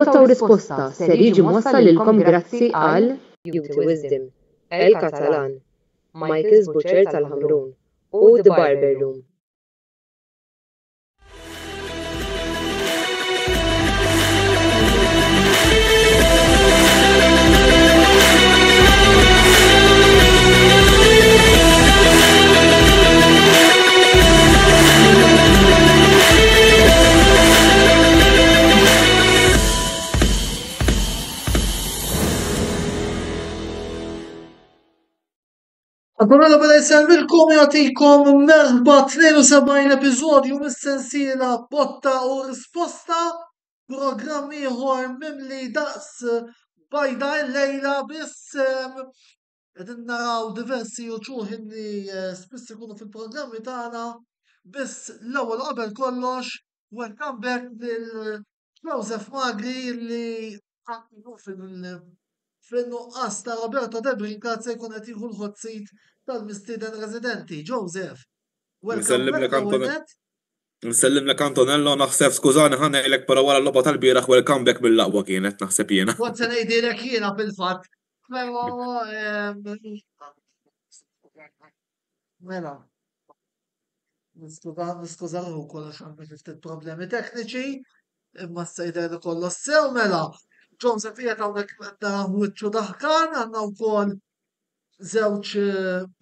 Domanda u risposta ser jiġi mwassal lilkom grazzi għal Beauty Wisdom, El Catalan, Michael's Butcher tal-Ħamrun u The Barber Room. Għadunna bada jissalvilkom jgħatikom merħba 72 episodju mis-sensiela botta u risposta programmi ieħor mimli daqs bajda l-lejla biss qegħdin naraw diversi uċuħ li spiss ikunu fil-programmi tagħna biss l-ewwel qabel kollox welcome back lil Joseph Magri li għandu fil-nuqqas ta' Roberto De Brincat se jkun qed jieħu l-hot seat tal-mistieden residenti. Joseph, Nsellimlek Antonello, naħseb skużani ħanejlek para wara l-logħba tal-bieraħ welcome back mill-laqwa kienet naħseb jiena. Kont se ngħidilek jiena fil-fatt. Mela. Niskużaw kollox għandna ftit problemi tekniċi, imma s-sejder li kollox sew mela. Joseph qiegħed hawnhekk qed naraw wiċċu daħkan, għandna wkoll żewġ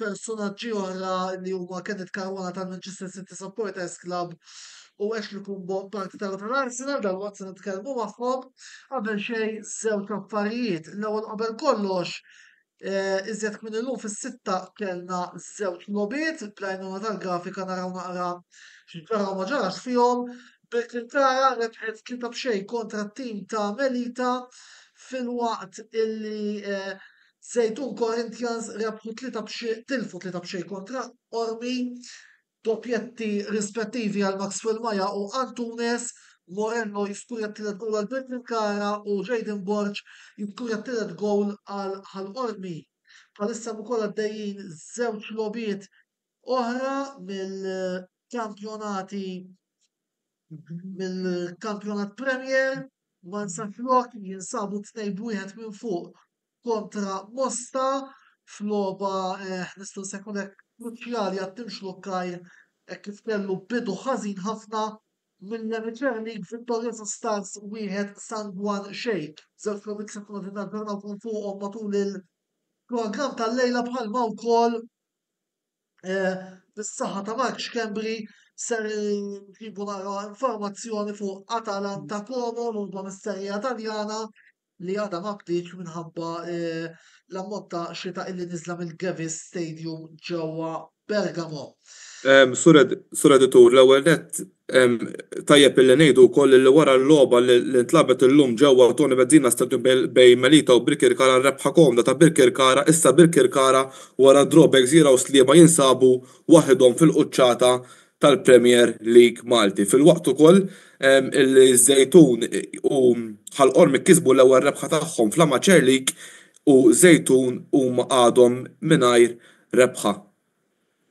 personaġġi oħra li huma Kenneth Caruana tal-Manchester City Supporters Club u Ashley Kumbo parti tal-Arsenal dalwaqt se nitkellmu magħhom qabel xejn żewġ affarijiet. L-ewwel qabel kollox iżjed minn illum fis-sitta kellna żewġ lobiet, bl-għajnuna tal-grafika naraw naqra x'ġara ma ġarax fihom. Bil-Kintara rebħet 3-0 kontra t-tim ta' Melita fil-waqt illi Zejtun Corinthians rebħu tilfu 3-0 kontra Ormi, doppjetti rispettivi għal Maxwell Maja u Antunes, Moreno jiskurja t-tielet gol għal Bil-Kintara u Jayden Borg jiskurja t-tielet gol għal Ormi. Palissa ukoll għaddejjin żewġ lobiet oħra mill-kampjonat Premier, Mansaflok jinsabu 2-1 minn fuq kontra Mosta f'logħba nistgħu sekundek kruċjali għat-Timx Kajr kif kellu bidu ħażin ħafna mill-Amateur League Victoriosa Stars wieħed Sangwan xejn. Żewġ lobiet se nkunu nagħmlu fuqhom matul il-programm tal-lejla bħalma wkoll bis-saħħa ta' Mark Xkembri ser nġibu nara informazzjoni fuq Atalanta Como l-urba misterja Taljana li għadha ma bdietx minħabba l-ammont ta' xita illi niżla mill-Gevis Stadium ġewwa Bergamo. Sured tur l-ewwel nett tajjeb illi ngħidu wkoll li wara l-logħba li ntlabet illum ġewwa Toni Bezzina Stadium bejn Melita u Birkirkara rebħa komda ta' Birkirkara issa Birkirkara wara drawback żgħira u sliema jinsabu waħedhom fil-quċċata tal-Premier League Malti. Fil-waqt ukoll il-Zejtun u ħal-Ormi kisbu l-ewwel rebħa tagħhom fl-Amateur League u Zejtun huma għadhom mingħajr rebħa.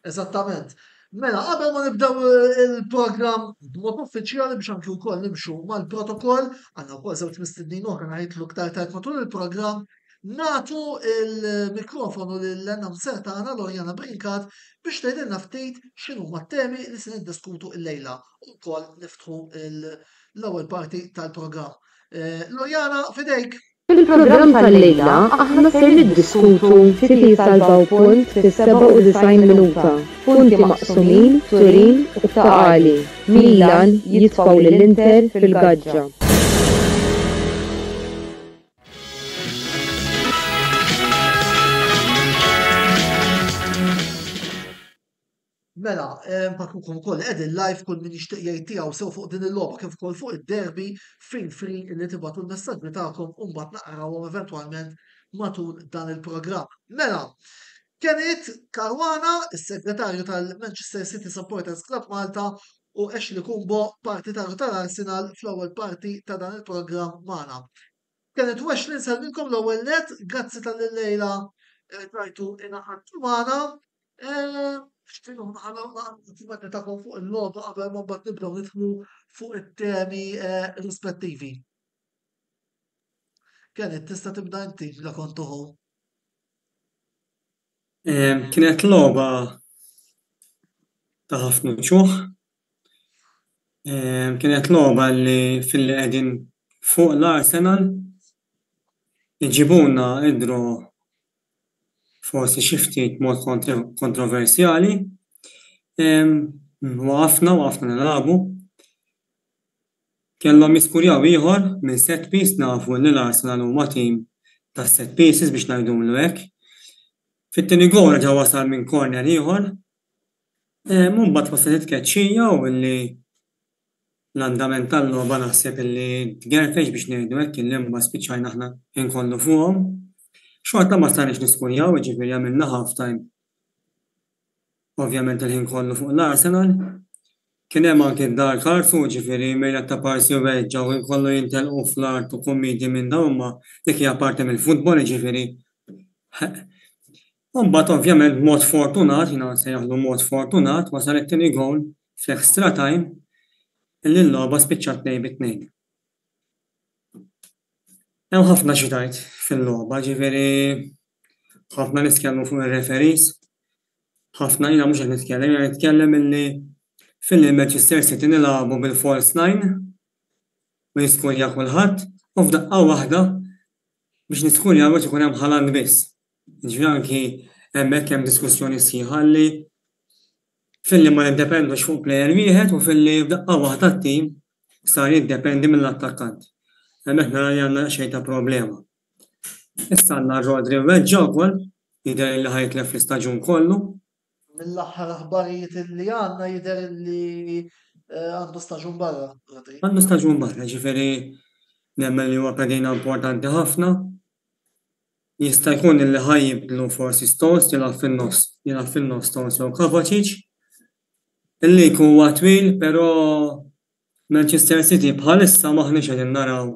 Eżattament. Mela, qabel ma nibdew il-programm b'mod uffiċjali biex anke wkoll nimxu mal-protokoll, għandna wkoll żewġ mistednin oħra ngħidlu aktar tard matul il-programm, nagħtu il-mikrofonu lill-announcer tagħna Lorjana Brincat biex tgħidilna ftit x'inhuma t-temi li se niddiskutu l-lejla u wkoll niftħu l-ewwel parti tal-programm. Lorjana, fidejk. Fil-programm tal-lejla aħna ser niddiskutu City salvaw punt fis-97 minuta. Punti maqsumin, Turin u Taqali. Milan jitfgħu lill-Inter fil-Gaġġa. Mela, mpakukom ukoll qegħdin live kull min jixtieq jgħid tiegħu sew fuq din il-logħba kif ukoll fuq id-derby feel free li tibgħatu l-messaġġi tagħkom u mbagħad naqrawhom eventwalment matul dan il-programm. Mela, Kenneth Caruana, is-segretarju tal-Manchester City Supporters Club Malta u Ashley Kumbo, partitarju tal-Arsenal fl-ewwel parti ta' dan il-programm magħna. Kenneth u Ashley nsellminkom l-ewwel net, grazzi tal-lejla rajtu inaħadtu magħna. Xtinu ħana takom fuq il-logħba qabel ma mbagħad nibdew nidħlu fuq it-temi rispettivi. Kienet tista' tibda inti la kontu hu. Kienet logħba ta' ħafna ċuħ. Kienet logħba li fil-li qegħdin fuq l-Arsenal iġibuna idru forsi xi ftit mod kontroversjali. Waqafna nilagħbu. Kellhom jiskurjaw ieħor minn set piece nafu li l-Arsenal huma tim ta' set pieces biex ngħidulu hekk. Fit-tieni gol ġa wasal minn corner ieħor. Mbagħad wasalet tkeċċija u li l-andament tal-logħba naħseb illi tgerfex biex ngħidu hekk il-limba spiċċajna aħna inkollu fuqhom. Xorta ma stajniex niskurjaw, jiġifieri għamilna half time. Ovvjament il-ħin kollu fuq l-Arsenal. Kien hemm anke d-dark arts u ġifieri mejla ta' parsi u weġġa u jkollu jintelqu fl-art u kummidi minn dawn ma dik hija parti mill-futbol jiġifieri. Mbagħad ovvjament mod fortunat, jiena nsejjaħlu mod fortunat, wasal it-tieni gowl fl-extra time illi l-logħba spiċċat 2-2. Hemm ħafna xi tgħid fil-logħba, ġifieri ħafna nitkellmu fuq ir-referees. Ħafna jiena mhux qed nitkellem, jiena nitkellem illi fil-Manchester City nilagħbu bil-false nine u jiskurja kulħadd u f'daqqa waħda biex niskurja biex ikun hemm Haaland biss. Ġifieri anki hemmhekk hemm diskussjoni sħiħa li fil-li ma jiddependux fuq plejer wieħed u fil-li f'daqqa waħda t-tim sar jiddependi mill-attakkant. Hemmhekk nara li għandna xejn ta' problema. Issa għandna Rodri weġġa wkoll jidher li ħajtlef l-istaġun kollu. Mill-aħħar aħbarijiet li għandna jidher li għandu staġun barra. Għandu staġun barra, ġifieri nemmen li huwa pedina importanti ħafna. Jista' jkun illi ħajjibdlu forsi Stones jilgħab fin-nofs Stones jew Kovacic. Illi jkun huwa twil, però Manchester City bħalissa maħniex qegħdin naraw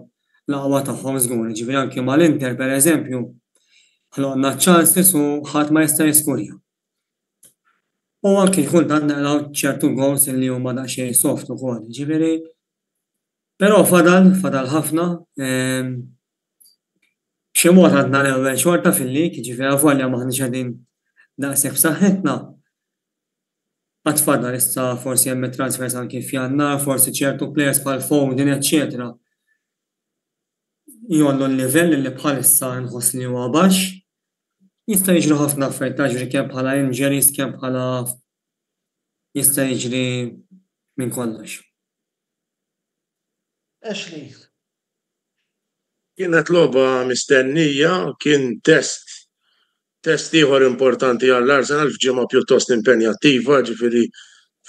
l-aqwa tagħhom żgur, ġifieri anke mal-Inter pereżempju ħloqna chances u ħadd ma jista' jiskurja. U anke jkun naqraw ċertu goals li huma daqsxejn soft ukoll, ġifieri. Però fadal ħafna. B'xi mod għandna l-ewwel xorta fil-lig, ġifieri avolja maħniex qegħdin daqshekk b'saħħitna. Qatt fadal issa forsi hemm transfers anke f'Jannar, forsi ċertu players bħal Foden, eċċetera. Jollu l-livell li bħalissa nħoss li huwa baxx. Jista' jiġri ħafna affarijiet jiġri kemm bħala injuries, kemm bħala jista' jiġri minn kollox. Ashley. Kienet logħba mistennija, kien test ieħor importanti għall-Arsenal f'ġimgħa pjuttost impenjattiva, ġifieri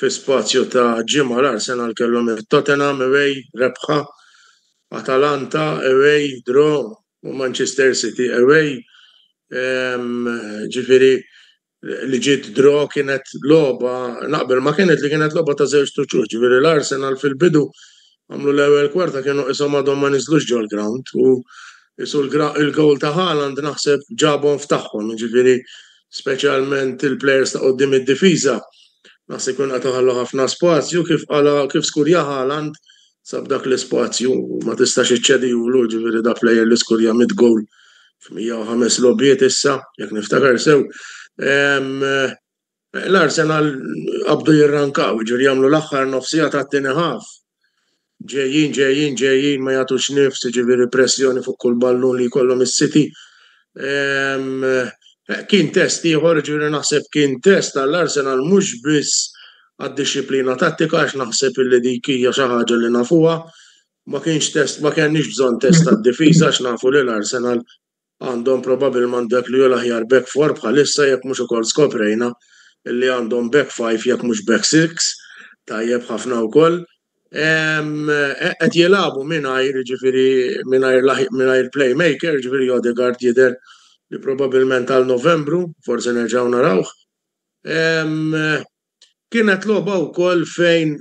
fi spazju ta' ġimgħa l-Arsenal kellhom Tottenham away rebħa, Atalanta away draw u Manchester City away. Ġifieri li ġiet draw kienet logħba naqbel ma kienet li kienet logħba ta' żewġ tuċuħ, ġifieri l-Arsenal fil-bidu għamlu l-ewwel kwarta kienu qishom għadhom ma niżlux ġol ground u isu il-gowl ta' Haaland naħseb ġabhom f'tagħhom, ġifieri speċjalment il-plejers ta' qudiem id-difiża naħseb kun qed ħallu ħafna spazju kif skurja Haaland sab dak l-ispazju ma tistax iċċedihulu ġifieri dak plejer li skurja mid-gowl f'105 logħbiet issa, jekk niftakar sew. L-Arsenal qabdu jirrankaw, ġifieri jagħmlu l-aħħar nofsija tat-tieni ħaf. Ġejjin ma jagħtux nifs, ġifieri pressjoni fuq kull ballun li jkollhom is-City. Kien test ieħor, ġifieri naħseb kien test għall-Arsenal mhux biss għad-disciplina tattika għax naħseb illi dik hija xi ħaġa li nafuha. Ma kenniex bżonn test tad-difiża għax nafu li l-Arsenal għandhom probabbilment dak li hu l-aħjar back four bħalissa jekk mhux ukoll skoprejna illi għandhom back five jekk mhux back six tajjeb ħafna wkoll. Qed jilagħbu mingħajr ġifieri mingħajr playmaker, ġifieri Odegaard jidher li probabbilment għal Novembru, forsi nerġgħu narawh. Kienet logħba wkoll fejn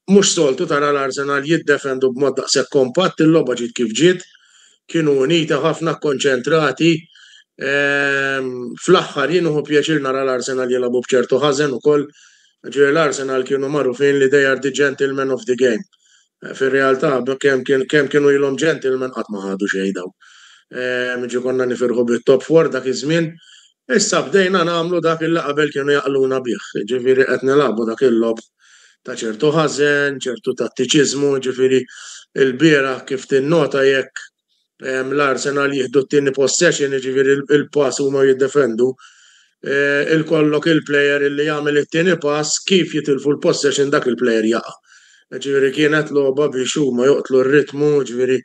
mhux soltu tara l-Arsenal jiddefendu b'mod daqshekk kompatt, il-logħba ġiet kif ġiet. Kienu unita ħafna konċentrati. Fl-aħħar jien hu pjaċir nara l-Arsenal jilagħbu b'ċertu ħażen ukoll. Ġifieri l-Arsenal kienu magħrufin li they are the gentlemen of the game. Fir-realtà kemm kienu ilhom gentlemen qatt ma ħadu xejn daw. Ġi konna nifirħu bit-top 4 dak iż-żmien. Issa bdejna nagħmlu dak il qabel kienu jaqluna bih. Ġifieri qed nilagħbu dak il-lob ta' ċertu ħażen, ċertu tattiċiżmu, ġifieri il-bieraħ kif tinnota jekk l-Arsenal jieħdu t-tieni possession, ġifieri il-pass huma jiddefendu. Il-kollok il-plejer illi jagħmel it-tieni pass kif jitilfu l-possession dak il-plejer jaqa'. Ġifieri kienet logħba biex huma joqtlu r-ritmu, ġifieri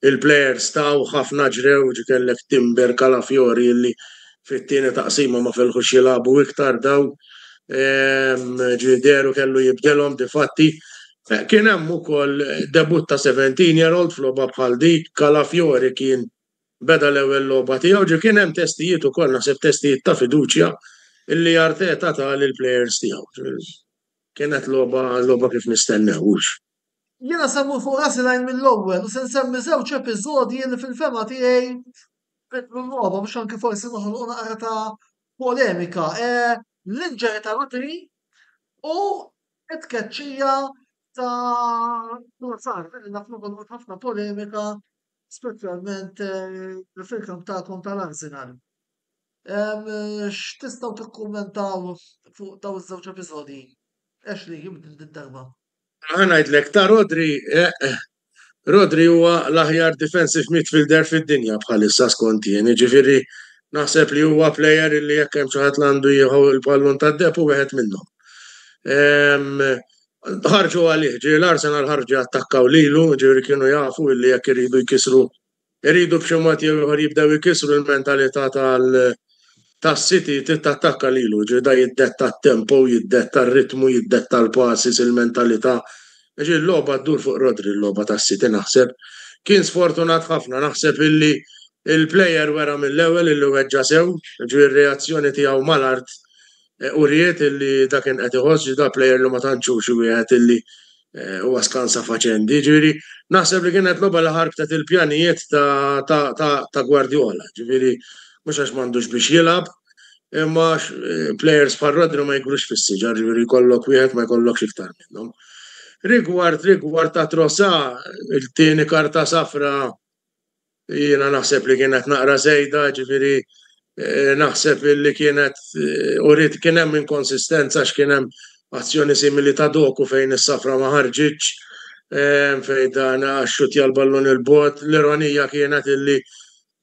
il-plejer staw ħafna ġrew, ġi kellek Timber, Calafiori illi fit-tieni taqsima ma felħux jilagħbu iktar daw. Ġideru kellu jibdelhom difatti. Kien hemm ukoll debut ta' 17-year-old f'logħba bħal dik, Calafiori kien beda l-ewwel logħba tiegħu, ġi kien hemm testijiet ukoll naħseb testijiet ta' fiduċja illi Arteta ta' lill-plejers tiegħu. Kienet logħba kif nistennewx. Jiena semmu fuq rasi lajn mill-ewwel u se nsemmi żewġ episodji li fil-fema tiegħi bidlu l-logħba biex anke forsi noħolqu naqra ta' polemika. L-inġeri ta' Rodri u it-tkeċċija ta' Trossard li nafnu ħafna polemika speċjalment fil-kamp tagħkom tal-Arsenal. X'tistgħu tikkummentaw fuq dawn iż-żewġ episodji? Ashley, jibda d-darba. Ngħidlek ta' Rodri huwa l-aħjar defensive midfielder fid-dinja bħalissa skont jien, ġifieri naħseb li huwa plejer illi jekk hemm xi ħadd għandu jieħu l-pallun tad-depp u wieħed minnhom. Ħarġu għalih, l-Arsenal ħarġu attakkaw lilu, ġifieri kienu jafu illi jekk iridu jkisru, iridu b'xi mod ieħor jibdew jkisru l-mentalità tas-City tattakka lilu, da jiddetta t-tempo, jiddetta r-ritmu, jiddetta l-passes, il-mentalità. L-logħba ddur fuq Rodri, l-logħba tas-City naħseb. Kien sfortunat ħafna, naħseb illi il-plejer wera mill-ewwel illi weġġa sew, ir-reazzjoni tiegħu mal-art uriet illi dak kien qed iħoss da plejer li ma tantxux wieħed illi huwa skansa faċendi. Ġifieri naħseb li kienet logħba li ħarbtet il-pjanijiet ta' Guardiola. Ġifieri mhux għax m'għandux biex jilgħab, imma plejers bħal Rodri ma jkunux fis-siġar, ġifieri jkollok wieħed ma jkollokx iktar minnhom. Rigward ta' Trossard, il-tieni karta safra jiena naħseb li kienet naqra żejda, ġifieri naħseb li kienet urid kien hemm inkonsistenza għax kien hemm azzjoni simili ta' Doku fejn is-safra ma ħarġitx, fejn dan xxutja l-ballun il-bot. L-ironija kienet illi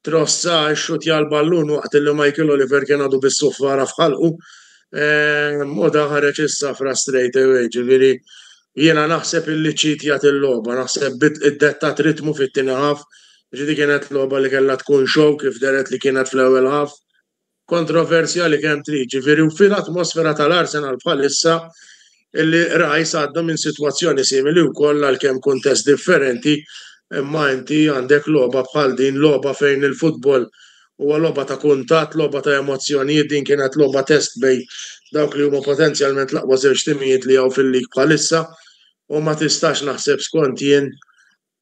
Trossard xxutja l-ballun waqt illi Michael Oliver kien għadu bis-suffara f'ħalqu u da ħareġ is-safra straight away. Ġifieri jiena naħseb illi ċitjat il-logħba, naħseb id-dettat ritmu fit-tieni ħaf. Ġidi kienet logħba li kellha tkun show kif deret li kienet fl-ewwel ħaf. Kontroversjali kemm trid, ġifieri u fil-atmosfera tal-Arsenal bħalissa illi Rice għadda minn sitwazzjoni simili wkoll għalkemm kuntest differenti, imma inti għandek logħba bħal din, logħba fejn il-futbol huwa logħba ta' kuntatt, logħba ta' emozzjonijiet, din kienet logħba test bej dawk li huma potenzjalment l-aqwa żewġ timijiet li hawn fil-lig bħalissa u ma tistax naħseb skont jien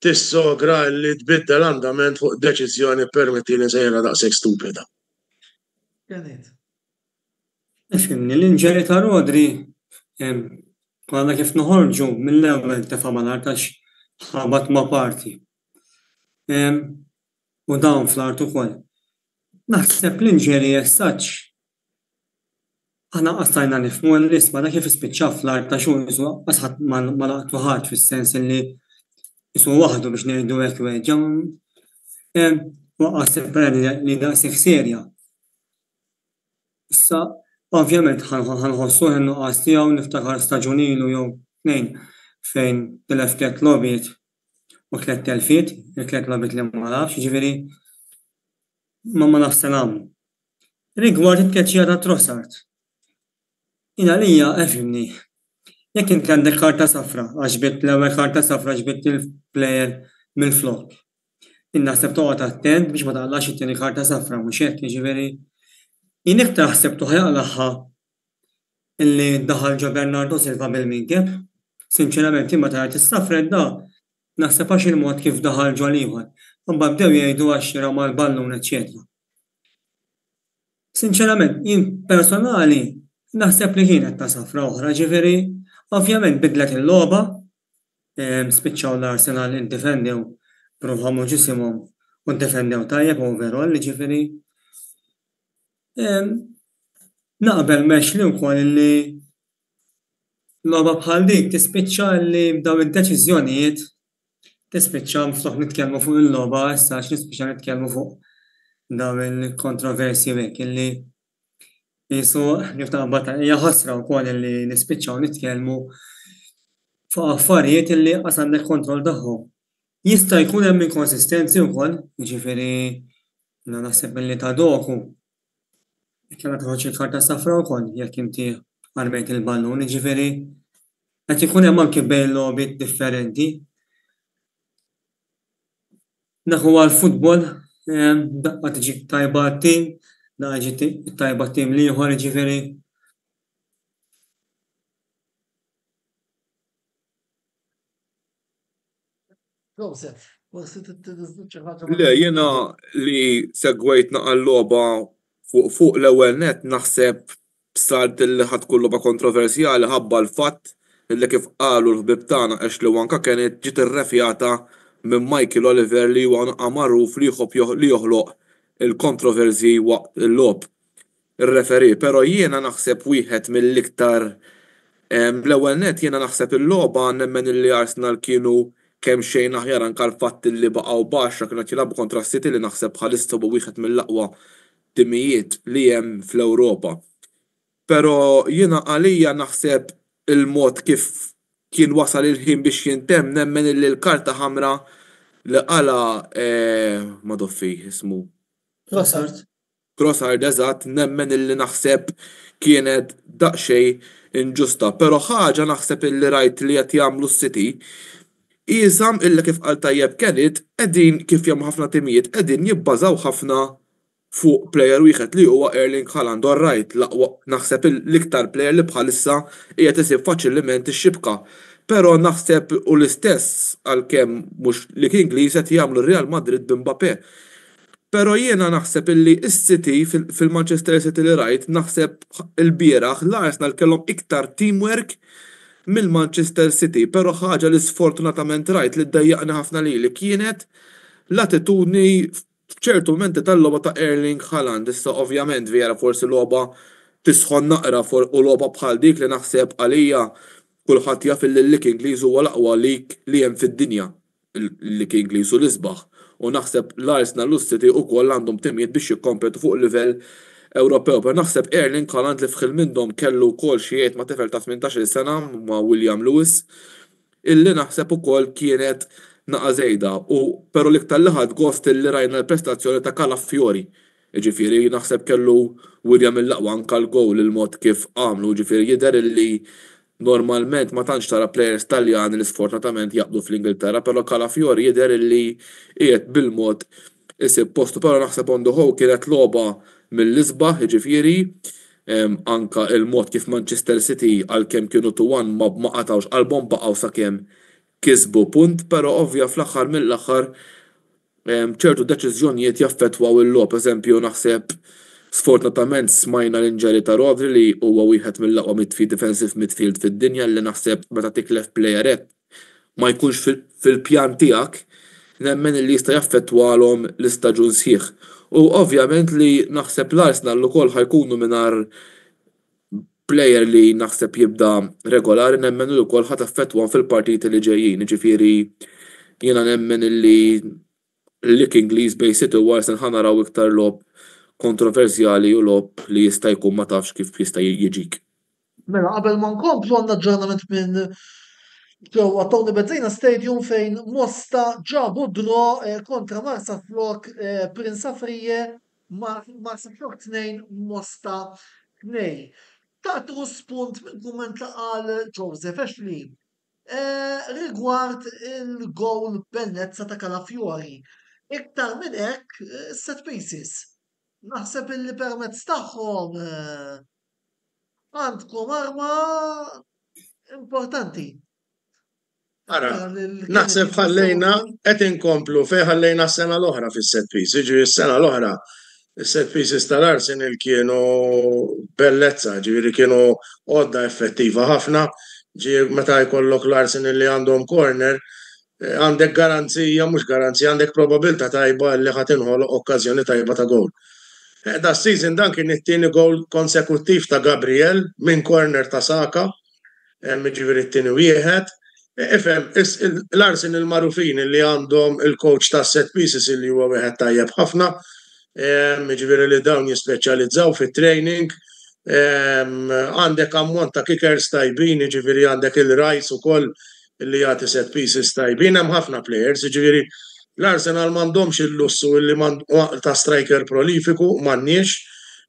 tissogra li tbiddel l-andament fuq deċiżjoni permetti li nsejra daqshekk stupida. Fimni l-inġeri ta' Rodri għandna kif noħorġu mill-ewwel ta' mal-artax ħabat ma' parti. U dawn fl-art ukoll. Naħseb l-inġeri jessaċ. Aħna qastajna nifhmu l-isma da kif ispiċċa fl-art ta' xu jisu qasħat ma laqtu ħadd fis-sens li jisu waħdu biex ngħidu hekk weġġa. Waqqaseb li daqshekk serja. Issa, ovvjament, ħanħossu n-nuqqas tiegħu niftakar staġunilu jew tnejn fejn tilef tliet logħbiet u tliet telfiet, tliet logħbiet li ma nafx, ġifieri ma nafx se nagħmlu. Rigward it-tkeċċija ta' Trossard. Jiena lija efhimni. Jekk inti għandek karta safra, għaxbit l-ewwel karta safra għaxbit il-plejer mill-flok. Innaħseb toqgħod attent biex ma taqlax it-tieni karta safra mhux hekk, jiġifieri Jinek taħsebtu ħajaqlaħħa illi daħal ġo Bernardo Silva bil-minkeb. Sinċerament, imma taħt is-safred da naħseb għax il-mod kif daħal ġo liħor. Mbagħad bdew jgħidu għax rama l-ballun, eċċetera. Sinċerament, jien personali naħseb li kienet ta' safra oħra, ġifieri ovvjament bidlet il-logħba, spiċċaw l-Arsenal indifendew provħamu ġisimhom u defendew tajjeb overall, ġifieri. Naqbel Mexli wkoll li logħba bħal dik tispiċċa li b'dawn id-deċiżjonijiet tispiċċa mftuħ nitkellmu fuq il-logħba issa nispiċċa nitkellmu fuq dawn il-kontroversji hekk illi qisu niftaħ hija ħasra wkoll li nispiċċaw nitkellmu fuq affarijiet illi qas għandek kontroll tagħhom. Jista' jkun hemm inkonsistenzi wkoll, jiġifieri naħseb milli ta' doku kellha toħroġ il-karta safra wkoll jekk inti għarbejt il-ballun, jiġifieri qed ikun hemm anke bejn logħbiet differenti. Naħu għall-futbol daqqa tiġi tajba t-tim, daqqa ġi tajba t-tim liħor, jiġifieri. Joseph, Le, jiena li segwejt naqal logħba fuq l-ewwel net naħseb sart li ħatkun logħba kontroversjali ħabba l-fatt li kif qalu l-ħbib tagħna Ashley Wanka kienet ġiet irrefjata minn Michael Oliver li huwa magħruf li joħloq il-kontroversji waqt il-logħb ir-referi, però jiena naħseb wieħed mill-iktar l-ewwel net jiena naħseb il-logħba nemmen li Arsenal kienu kemm xejn aħjar anke l-fatt li baqgħu baxra kienu qed jilagħbu kontra City li naħseb bħalissa huwa wieħed mill-aqwa timijiet li hemm fl-Ewropa. Però jiena għalija naħseb il-mod kif kien wasal il-ħin biex jintemm nemmen li l-karta ħamra li qala madoffi ismu Trossard eżatt nemmen li naħseb kienet daqsxejn inġusta, però ħaġa naħseb illi rajt li qed jagħmlu s-City Iżam illa kif qal tajjeb Kenneth qegħdin kif jagħmlu ħafna timijiet qegħdin jibbażaw ħafna fuq plejer wieħed li huwa Erling Haaland right laqwa naħseb l-iktar plejer li bħalissa qiegħed isib faċilment ix-xibka. Però naħseb u l-istess għalkemm mhux li kien Ingliż qed jagħmlu Real Madrid b'Mbappé. Però jiena naħseb illi s-City fil-Manchester City li rajt naħseb il-bieraħ l-Arsenal kellhom iktar teamwork mill-Manchester City, però ħaġa li sfortunatament rajt li ddejjaqni ħafna li kienet l-attitudni f'ċertu momenti tal-logħba ta' Erling Haaland. Issa ovvjament vera forsi logħba tisħon naqra u logħba bħal dik li naħseb għalija kulħadd jaf il-lik Ingliż huwa l-aqwa lik li hemm fid-dinja il-lik Ingliż u l-isbaħ. U naħseb l-Arsenal u s-City wkoll għandhom timijiet biex jikkompetu fuq livell Ewropew, per naħseb Erling Haaland li fħil minnhom kellu wkoll xi ma' tifel ta' 18 sena ma' William Lewis, illi naħseb ukoll kienet naqa' żejda, però l-iktar li ħadd gost illi rajna l-prestazzjoni ta' Calafiori. Ġifieri naħseb kellu William il-laqwa anke l-gowl il-mod kif għamlu, ġifieri jidher illi normalment ma tantx tara plejers Taljani li sfortunatament jaqbdu fl-Ingilterra, però Calafiori jidher illi qiegħed bil-mod isib postu, però naħseb on the whole kienet logħba mill-isbaħ, ġifieri anka il-mod kif Manchester City għalkemm kienu 2-1 ma qatawx qalbhom baqgħu sakemm kisbu punt, però ovvja fl-aħħar mill-aħħar ċertu deċiżjonijiet jaffettwaw il-logħb. Eżempju naħseb sfortunatament smajna l-inġeri ta' Rodri li huwa wieħed mill-aqwa defensive midfield fid-dinja li naħseb meta tiklef plejerett ma jkunx fil-pjan tiegħek nemmen li jista' jaffettwalhom l-istaġun sħiħ. U ovvjament li naħseb l-Arsenal ukoll ħajkunu mingħajr plejer li naħseb jibda regolari nemmen li wkoll ħadd affettwahom fil-partiti li ġejjin. Ġifieri jiena nemmen li l-lik Ingliż bejn City u Arsenal ħanaraw iktar logħb kontroversjali u logħb li jista' jkun ma tafx kif jista' jiġik. Mela qabel ma nkomplu għandna aġġornament minn ġewwa Tony Bezzina Stadium fejn Mosta ġabu dro kontra Marsa Flok Prince Afrije Marsa Flok 2 Mosta 2. Tatru spunt minn kumment li qal Joseph Ashley rigward il-gowl bellezza ta' Calafiori. Iktar minn hekk set pieces. Naħseb illi permezz tagħhom għandkom arma importanti. Ara, naħseb ħallejna qed inkomplu fejn ħallejna s-sena l-oħra fis-set piece. Jiġri s-sena l-oħra is-set pieces tal-Arsenal kienu bellezza, ġifieri kienu għodda effettiva ħafna. Meta jkollok l-Arsenal li għandhom corner, għandek garanzija, mhux garanzija, għandek probabilta tajba li ħadd inħoloq okkażjoni tajba ta' gowl. Da season dan kien it-tieni gowl konsekuttiv ta' Gabriel minn corner ta' Saka, ġifieri t-tieni wieħed. Ifhem, l-Arsenal il-magħrufin li għandhom il-coach ta' set pieces li huwa wieħed tajjeb ħafna, ġifieri li dawn jispeċjalizzaw fit-training. Għandek ammont ta' kickers tajbin, ġifieri għandek il-Rice ukoll li jagħti set pieces tajbin, hemm ħafna players, ġifieri l-Arsenal m'għandhomx il-lussu li ta' striker prolifiku m'għandniex,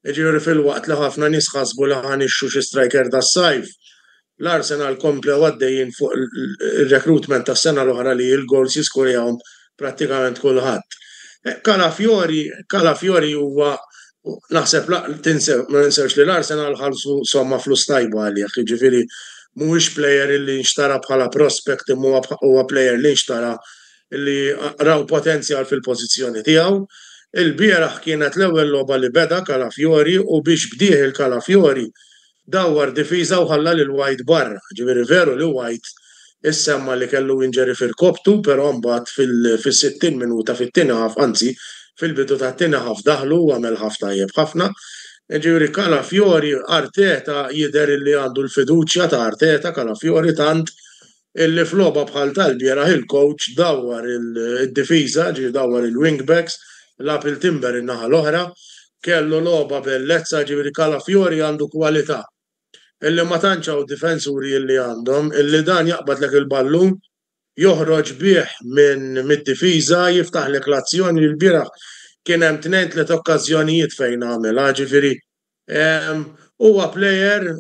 ġifieri fil-waqt li ħafna nies ħasbu li ħanixxu xi striker tas-sajf. L-Arsenal komplew għaddejjin fuq il-recruitment tas-sena l-oħra li l-goals jiskurjawhom prattikament kulħadd. Calafiori huwa naħseb ma ninsewx li l-Arsenal ħallsu somma flus tajba għalih, jiġifieri mhuwiex plejer li nxtara bħala prospect imma huwa plejer li nxtara li raw potenzjal fil-pożizzjoni tiegħu. Il-bieraħ kienet l-ewwel logħba li beda Calafiori u biex bdieħ il-Calafiori dawwar difiża u ħalla lil White barra. Ġifieri veru li White issemma li kellu injury fil-koptu, però mbagħad fis-60 minuta fit-tieni ħaf, anzi fil-bidu tat-tieni ħaf daħlu u għamel ħaf tajjeb ħafna. Ġifieri Calafiori Arteta jidher li għandu l-fiduċja ta' Arteta Calafiori tant illi f'logħba bħal tal-bieraħ il-coach dawwar id-difiża, dawwar il-wingbacks, lab il-timber in-naħa l-oħra, kellu logħba bellezza, ġifieri Calafiori għandu kwalità. Illi ma tantx difensuri illi għandhom, illi dan jaqbad lek il-ballun, joħroġ bih mid-difiża, jiftaħlek l-azzjoni. Il-bieraħ kien hemm 2-3 okkażjonijiet fejn għamilha, ġifieri huwa plejer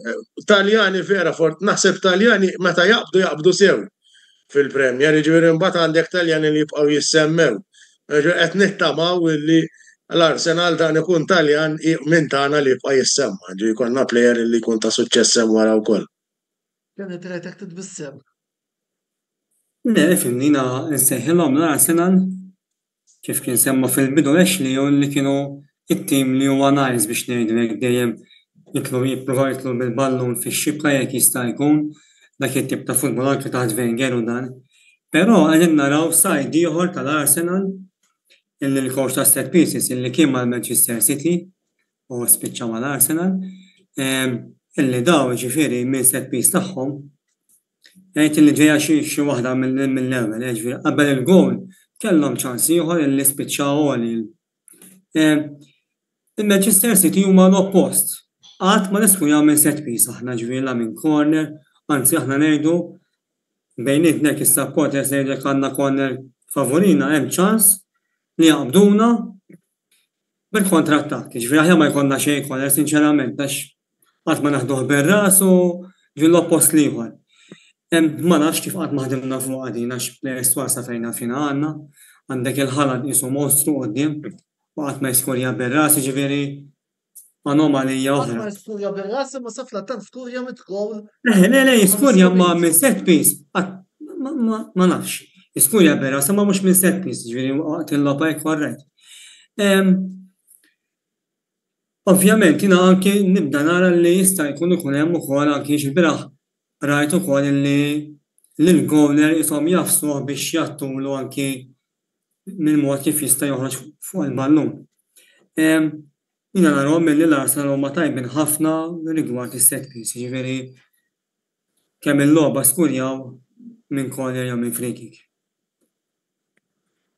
Taljani vera fort, naħseb Taljani meta jaqbdu sew fil-Premier, ġifieri mbagħad għandek Taljani li jibqgħu jissemmew. Qed nittamaw illi l-Arsenal dan ikun Taljan minn tagħna li jibqa' jissemma, jkollna plejer li jkun ta' suċċess hemm wara wkoll. Kien trajtek titbissem. Le, fimnina nsejħilhom l-Arsenal kif kien semma fil-bidu Ashley u li kienu it-tim li huwa nice biex ngħidu dejjem jippruvaw jitlu bil-ballun fix-xibka jekk jista' jkun dak it-tip ta' futbol anke taħt Wenger u dan. Però qegħdin naraw sajd ieħor tal-Arsenal illi l-coach ta' set pieces illi kien mal-Manchester City u spiċċa mal-Arsenal illi daw ġifieri minn set piece tagħhom jgħid illi ġejja xi waħda mill-ewwel, ġifieri qabel il-gowl kellhom ċans ieħor illi spiċċaw għal il-Manchester City huma l-oppost. Qatt ma nisfu jagħmel set piece aħna ġifieri la minn corner, anzi aħna ngħidu bejnietna is-supporters ngħidlek għandna corner favorina hemm ċans li jaqbduna bil-kontrattak. Ġifieri aħjar ma jkollna xejn corner sinċerament għax qatt ma naħduh bir-ras u l-oppost ieħor. Ma nafx kif qatt ma ħdimna fuq din għax plejers twasa fejn fina għandek il-ħalad qisu mostru quddiem u qatt ma jiskorja bir-ras, ġifieri anomalija oħra. Ma jiskurja bir-ras imma safla tant skurja mit-gowl. Le, jiskurja ma minn set piece. Ma nafx. Jiskurja bir-ras ma mhux minn set piece, ġifieri waqt il-logħba hekk korrett. Ovvjament jiena anke nibda nara li jista' jkun ikun hemm ukoll anke x'bieraħ rajt ukoll li l-gowner ishom jafsuh biex jattulu anke mill-mod kif jista' joħroġ fuq il-ballun. Jiena narahom milli l-Arsenal huma tajbin ħafna rigward is-set piece, ġifieri kemm il-logħba skurjaw minn corner jew minn free kick.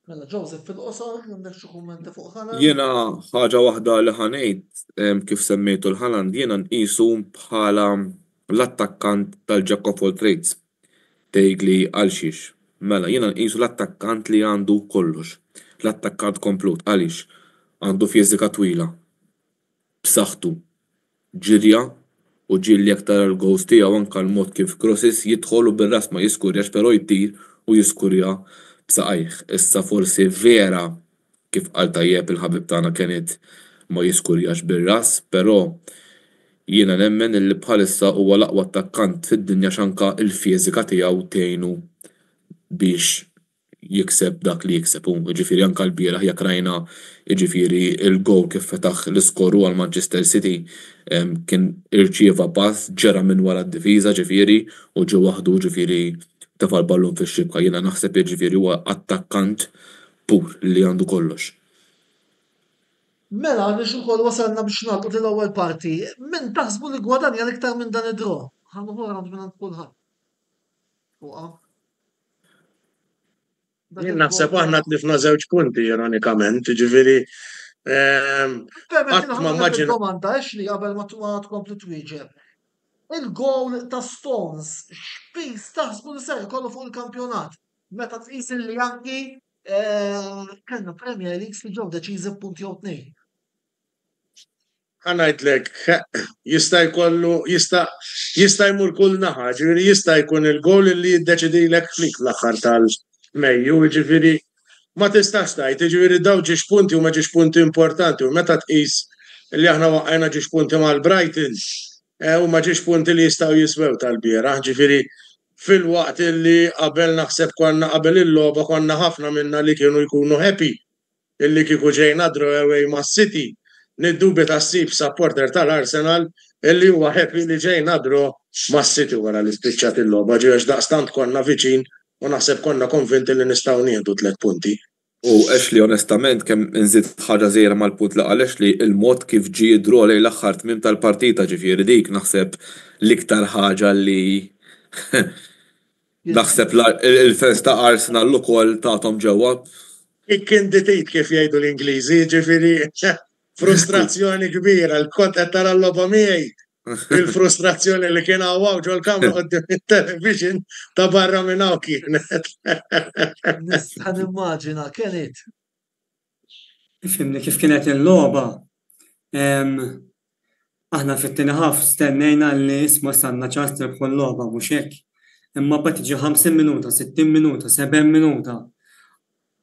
Mela Joseph fil-qosor għandek xi kummenti fuq Haaland? Jiena ħaġa waħda li ħanejt kif semmejtu l-Haaland jiena nqisu bħala l-attakkant tal-Jack of all trades. Tgħidli għal xiex. Mela jiena nqisu l-attakkant li għandu kollox. L-attakkant komplut għaliex għandu fiżika twila. B'saħħtu. Ġirja u ġilli aktar il-gows tiegħu anke l-mod kif crosses jidħolu bir-ras ma jiskurjax però jtir u jiskurja b'saqajh. Issa forsi vera kif qal tajjeb il-ħabib tagħna kienet ma jiskurjax bir-ras, però jiena nemmen illi bħalissa huwa l-aqwa attakkant fid-dinja x'anka l-fiżika tiegħu tgħinu biex jikseb dak li jikseb. Ġifieri anke l-bieraħ jekk rajna ġifieri il-gowl kif fetaħ l-iskoru għal Manchester City kien irċieva pass ġera minn wara d-difiża ġifieri u ġew waħdu ġifieri tefa' l-ballun fix-xibka jiena naħseb jiġifieri huwa attakkant pur li għandu kollox. Mela, għaliex ukoll wasalna biex nagħlqu l-ewwel parti. Min taħsbu li gwadanja l-iktar minn dan id-draw? Ħallu wara minn kulħadd. Fuqha. Jien naħseb aħna tlifna żewġ punti ironikament, ġifieri Permetti ma maġina. domanda li qabel ma tkompli twieġeb. Il-gowl ta' Stones, x'pis taħsbu li ser ikollu fuq il-kampjonat? Meta tqis li anki kellna Premier League li ġew deċiżi b'punt jew tnejn. Ħanajdlek, jista' jkollu, jista' jmur kull naħa, ġifieri jista' jkun il-gowl li jiddeċidilek flik l-aħħar tal-Mejju, ġifieri ma tistax tgħid, ġifieri daw ġiex punti u ma ġiex punti importanti u meta tqis li aħna waqajna ġiex punti mal-Brighton u ma ġiex punti li jistgħu jiswew tal-bieraħ, ġifieri fil-waqt li qabel naħseb konna qabel il-logħba konna ħafna minna li kienu jkunu happy illi kieku ġejna draw away mas-City. Niddubi tas-sib supporter tal-Arsenal illi huwa happy li ġejna draw mas-City wara li spiċċat il-logħba ġiex daqstant konna viċin u naħseb konna konvinti li nistgħu nieħdu 3 punti. U Ashley onestament kemm inżid ħaġa żgħira mal-punt li qal Ashley il-mod kif ġie jidru lejn l-aħħar tmiem tal-partita ġifieri dik naħseb l-iktar ħaġa li naħseb il-fans ta' Arsenal ukoll tagħhom ġewwa. Ikkinditejt kif jgħidu l-Ingliżi, ġifieri frustrazzjoni kbira, l-kont qed tara l-logħba miegħi. Il-frustrazzjoni li kien għawaw ġol kamra qoddim il-television ta' barra minn hawn kienet. Nista' nimmaġina kienet. Fimni kif kienet il-logħba. Aħna fit-tieni ħaf stennejna li isma' sanna ċans nibħu l-logħba mhux hekk. Imma bad tiġi 50 minuta, 60 minuta, 70 minuta.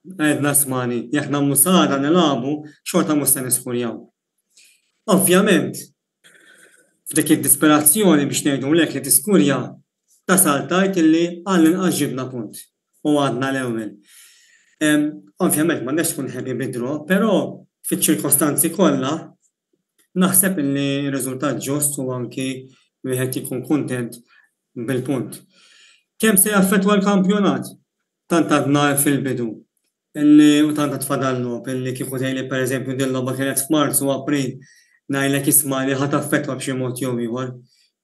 Għedna smani, jekk nagħmlu sada nilagħbu, xorta mhux se niskurjaw. Ovvjament, f'dik id-disperazzjoni biex ngħidu lek li tiskurja tasal tajt illi għall-inqas ġibna punt u għadna l-ewwel. Ovvjament m'għandekx tkun ħebi bidru, però fiċ-ċirkostanzi kollha naħseb illi r-riżultat ġust u anki wieħed jkun kuntent bil-punt. Kemm se jaffettwa l-kampjonat? Tant għadna fil-bidu. U tant tfadallu illi kieku tgħidli pereżempju din l-logħba kienet f'Marzu u April ngħidlek isma' li ħadd affettwa b'xi mod jew ieħor.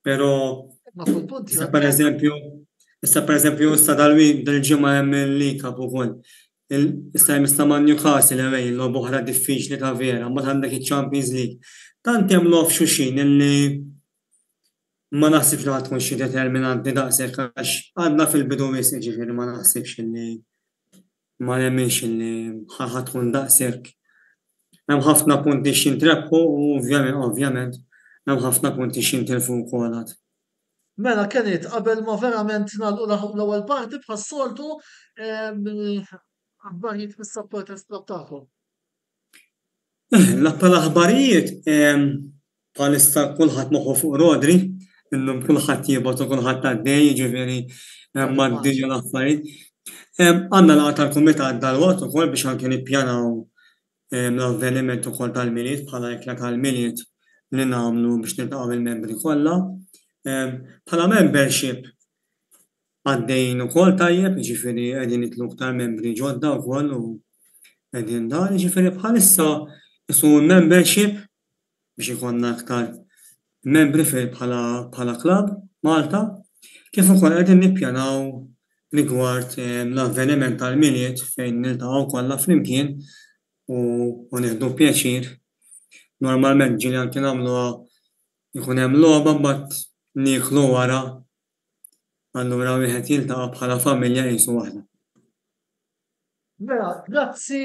Però issa pereżempju issa dal-ġimgħa hemm il-League ukoll. Issa hemm issa ma' Newcastle away logħba oħra diffiċli ta' vera, mbagħad għandek iċ-Champions League. Tant hemm lof xulxin illi ma naħsibx li tkun xi determinanti daqshekk għax għadna fil-bidu wis ġifieri ma naħsibx illi ma nemminx illi ħadd tkun daqshekk. Hemm ħafna punti x'intrebħu u ovvjament hemm ħafna punti x'intilfu wkoll. Mela kienet qabel ma verament nagħlqu l-ewwel parti bħas-soltu aħbarijiet mis-supporters tagħhom. L-aħbarijiet bħalissa kulħadd moħħu fuq Rodri, innhom kulħadd jibgħat u kulħadd għaddej, jiġifieri hemm għaddejja l-affarijiet. Għandna laqgħa tal-kumitat dal-waqt ukoll biex anke nippjanaw l-avveniment ukoll tal-miliet bħala ekla tal-miliet li nagħmlu biex niltaqgħu il-membri kollha. Bħala membership għaddejjin ukoll tajjeb, jiġifieri qegħdin nitlu aktar membri ġodda wkoll u qegħdin dan, jiġifieri bħalissa isu membership biex ikollna aktar membri bħala klabb Malta, kif ukoll qegħdin nippjanaw rigward l-avveniment tal-miliet fejn niltaqgħu kollha flimkien u nieħdu pjaċir. Normalment ġieli anke nagħmluha jkun hemm logħba mbagħad nieklu wara allura wieħed jiltaqa' bħala familja qisu waħda. Mela, grazzi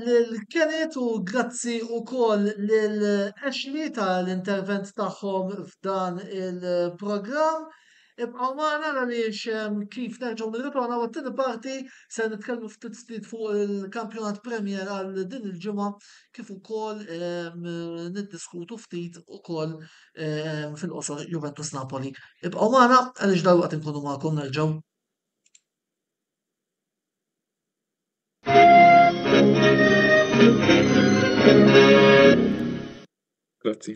lil Kenneth u grazzi wkoll lil Ashley tal-intervent tagħhom f'dan il-programm. Ibqgħu magħna għaliex kif nerġgħu nirritornaw għat-tieni parti se nitkellmu ftit fuq il-Kampjonat Premier għal din il-ġimgħa kif ukoll niddiskutu ftit ukoll fil-qosor Juventus Napoli. Ibqgħu magħna għaliex dalwaqt inkunu magħkom nerġgħu. Grazzi.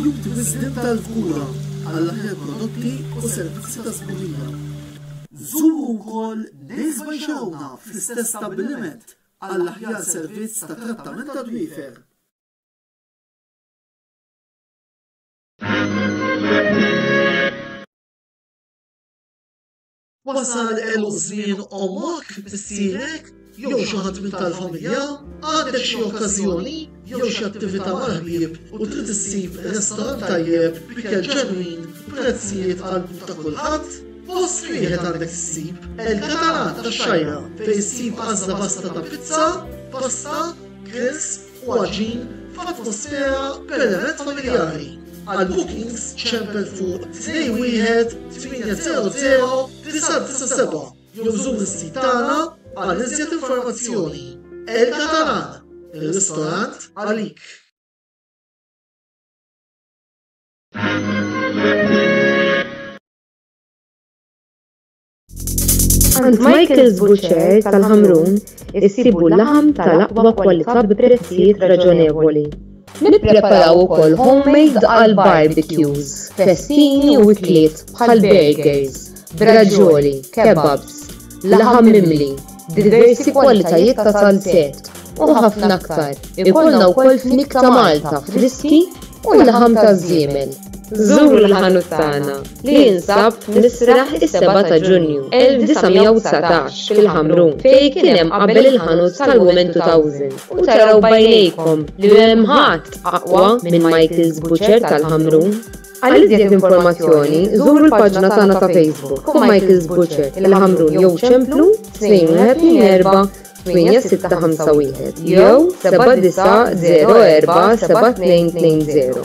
Grupp President tal-Kura għall-aħjar prodotti u servizzi ta' sburija. Żuru wkoll nisba' xewna fl-istess stabbiliment għall-aħjar servizz ta' trattament ta' dwiefer. Wasal żmien ommok bissierek jew xi ħadd minn tal-familja għandek xi okkażjoni jew xi attività mal-ħbieb u trid issib restorant tajjeb b'ikel ġenwin b'prezzijiet qalbu ta' kulħadd. Post wieħed għandek issib il-Katalan tax-Xajra fejn issib għażla vasta ta' pizza, pasta, grills u għaġin f'atmosfera b'element familjari. Għal bookings ċempel fuq 21800-997 jew żur is-sit tagħna għal iżjed informazzjoni. Il-Katalan, ir-ristorant għalik. Għand Michael's Butcher tal-Ħamrun issibu l-laħam tal-aqwa kwalità b'prezzijiet raġonevoli. Nippreparaw ukoll homemade għal barbecues, festini u ikliet bħal burgers, braġoli, kebabs, laħam mimli, diversi kwalitajiet ta' salset u ħafna aktar. Ikollna wkoll fnik ta' Malta friski u laħam ta' żiemel. Żuru l-ħanut tagħna li jinsab f'Misraħ is-7 ta' Ġunju 1919 fil-Ħamrun fejn kien hemm qabel il-ħanut tal-Women 2000 u taraw bajnejkom li hemm ħadd aqwa minn Michael's Butcher tal-Ħamrun. Għal iżjed informazzjoni żuru l-paġna tagħna ta' Facebook u Michael's Butcher il-Ħamrun jew ċemplu 214-8651 jew 7904-7220.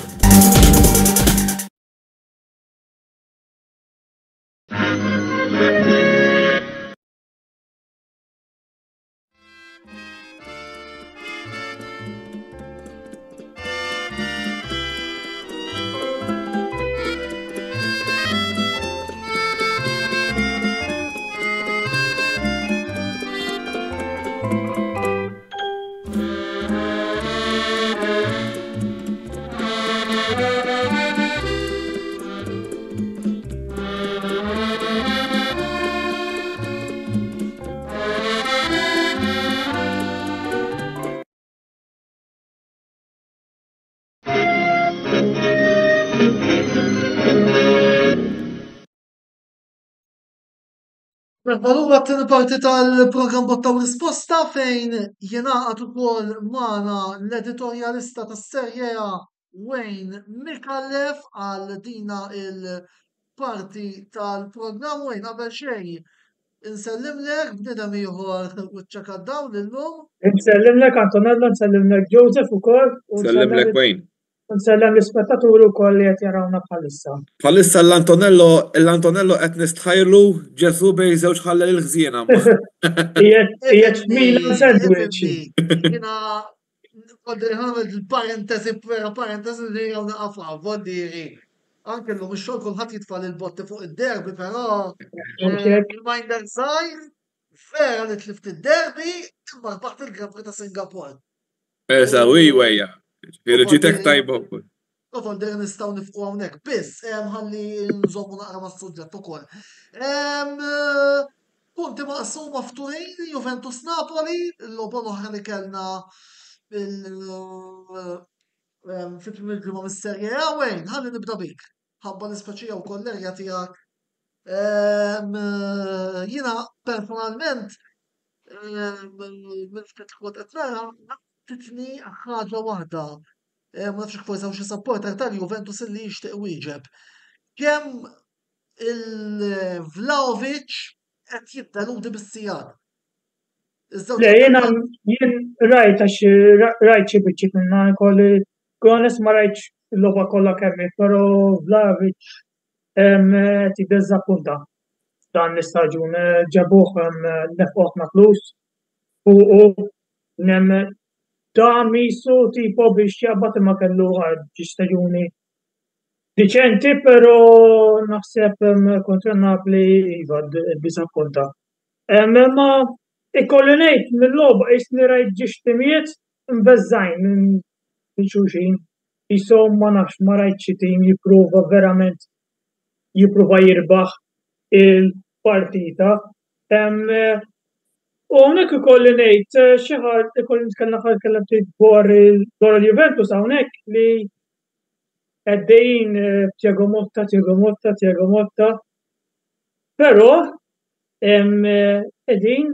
Allura t-tieni parti tal-programm Botta u Risposta fejn jingħaqad ukoll magħna l-editorjalista tas-serjera Wayne Mikallef għal dina il-parti tal-programm. Wayne, qabel xejn insellimlek b'nidem ieħor wiċċa kaddaw lillum. Insellimlek Antonello, nsellimlek Joseph ukoll. Sellimlek Wayne. Nsellem l-ispettaturi wkoll li qed jarawna bħalissa. Bħalissa l-Antonello qed nistħajlu ġesu bejn żewġ ħallel il-ħżiena. Qiegħed Milan sandwich. Jiena kolli ħamel il-parentesi vera parentesi li jew naqafha vodiri. Anke llum ix-xogħol kulħadd jitfa' il-botti fuq id-derbi, però reminder żgħir vera li tlift id-derbi imma rbaħt il-Grand Prix ta' Singapore. Esa wejja. Ġitek tajba wkoll. Folder nistgħu nifqu hawnhekk biss ħalli nżommu naqra mas-suġġett ukoll. Punti maqsuma f'Turin, Juventus Napoli, l-logħba l-oħra li kellna fit-tmiem il-ġimgħa mis-Serje A. Wayne, ħalli nibda bik. Ħabba nispaċija wkoll l-erja tiegħek. Jiena personalment mill-ftit kont qed nara titni ħaġa waħda. Ma nafx forsi hawn xi supporter tal-Juventus li jixtieq wieġeb. Kemm il-Vlahovic qed jibdaludi bis-sijad. Le jien rajt għax rajt xi biċċiet minna jkolli honest ma rajtx il-logħba kollha kemm però Vlahovic qed jiddeżappunta dan l-istaġun ġabuh nefqotna flus u da misu tipo biex jabbat ma kellu ħarġi staġuni diċenti, pero naħseb kontra Napoli iva disappunta. Ma ikolli ngħid mill-logħba isni rajt ġiex timijiet mbeżżajn minn xulxin. jisom ma nafx ma rajtx xi tim jipprova verament jipprova jirbaħ il-partita. U hawnhekk ikolli ngħid xi ħadd ikolli nitkellem ftit dwar il-Juventus hawnhekk li għaddejjin Thiago Motta, però qegħdin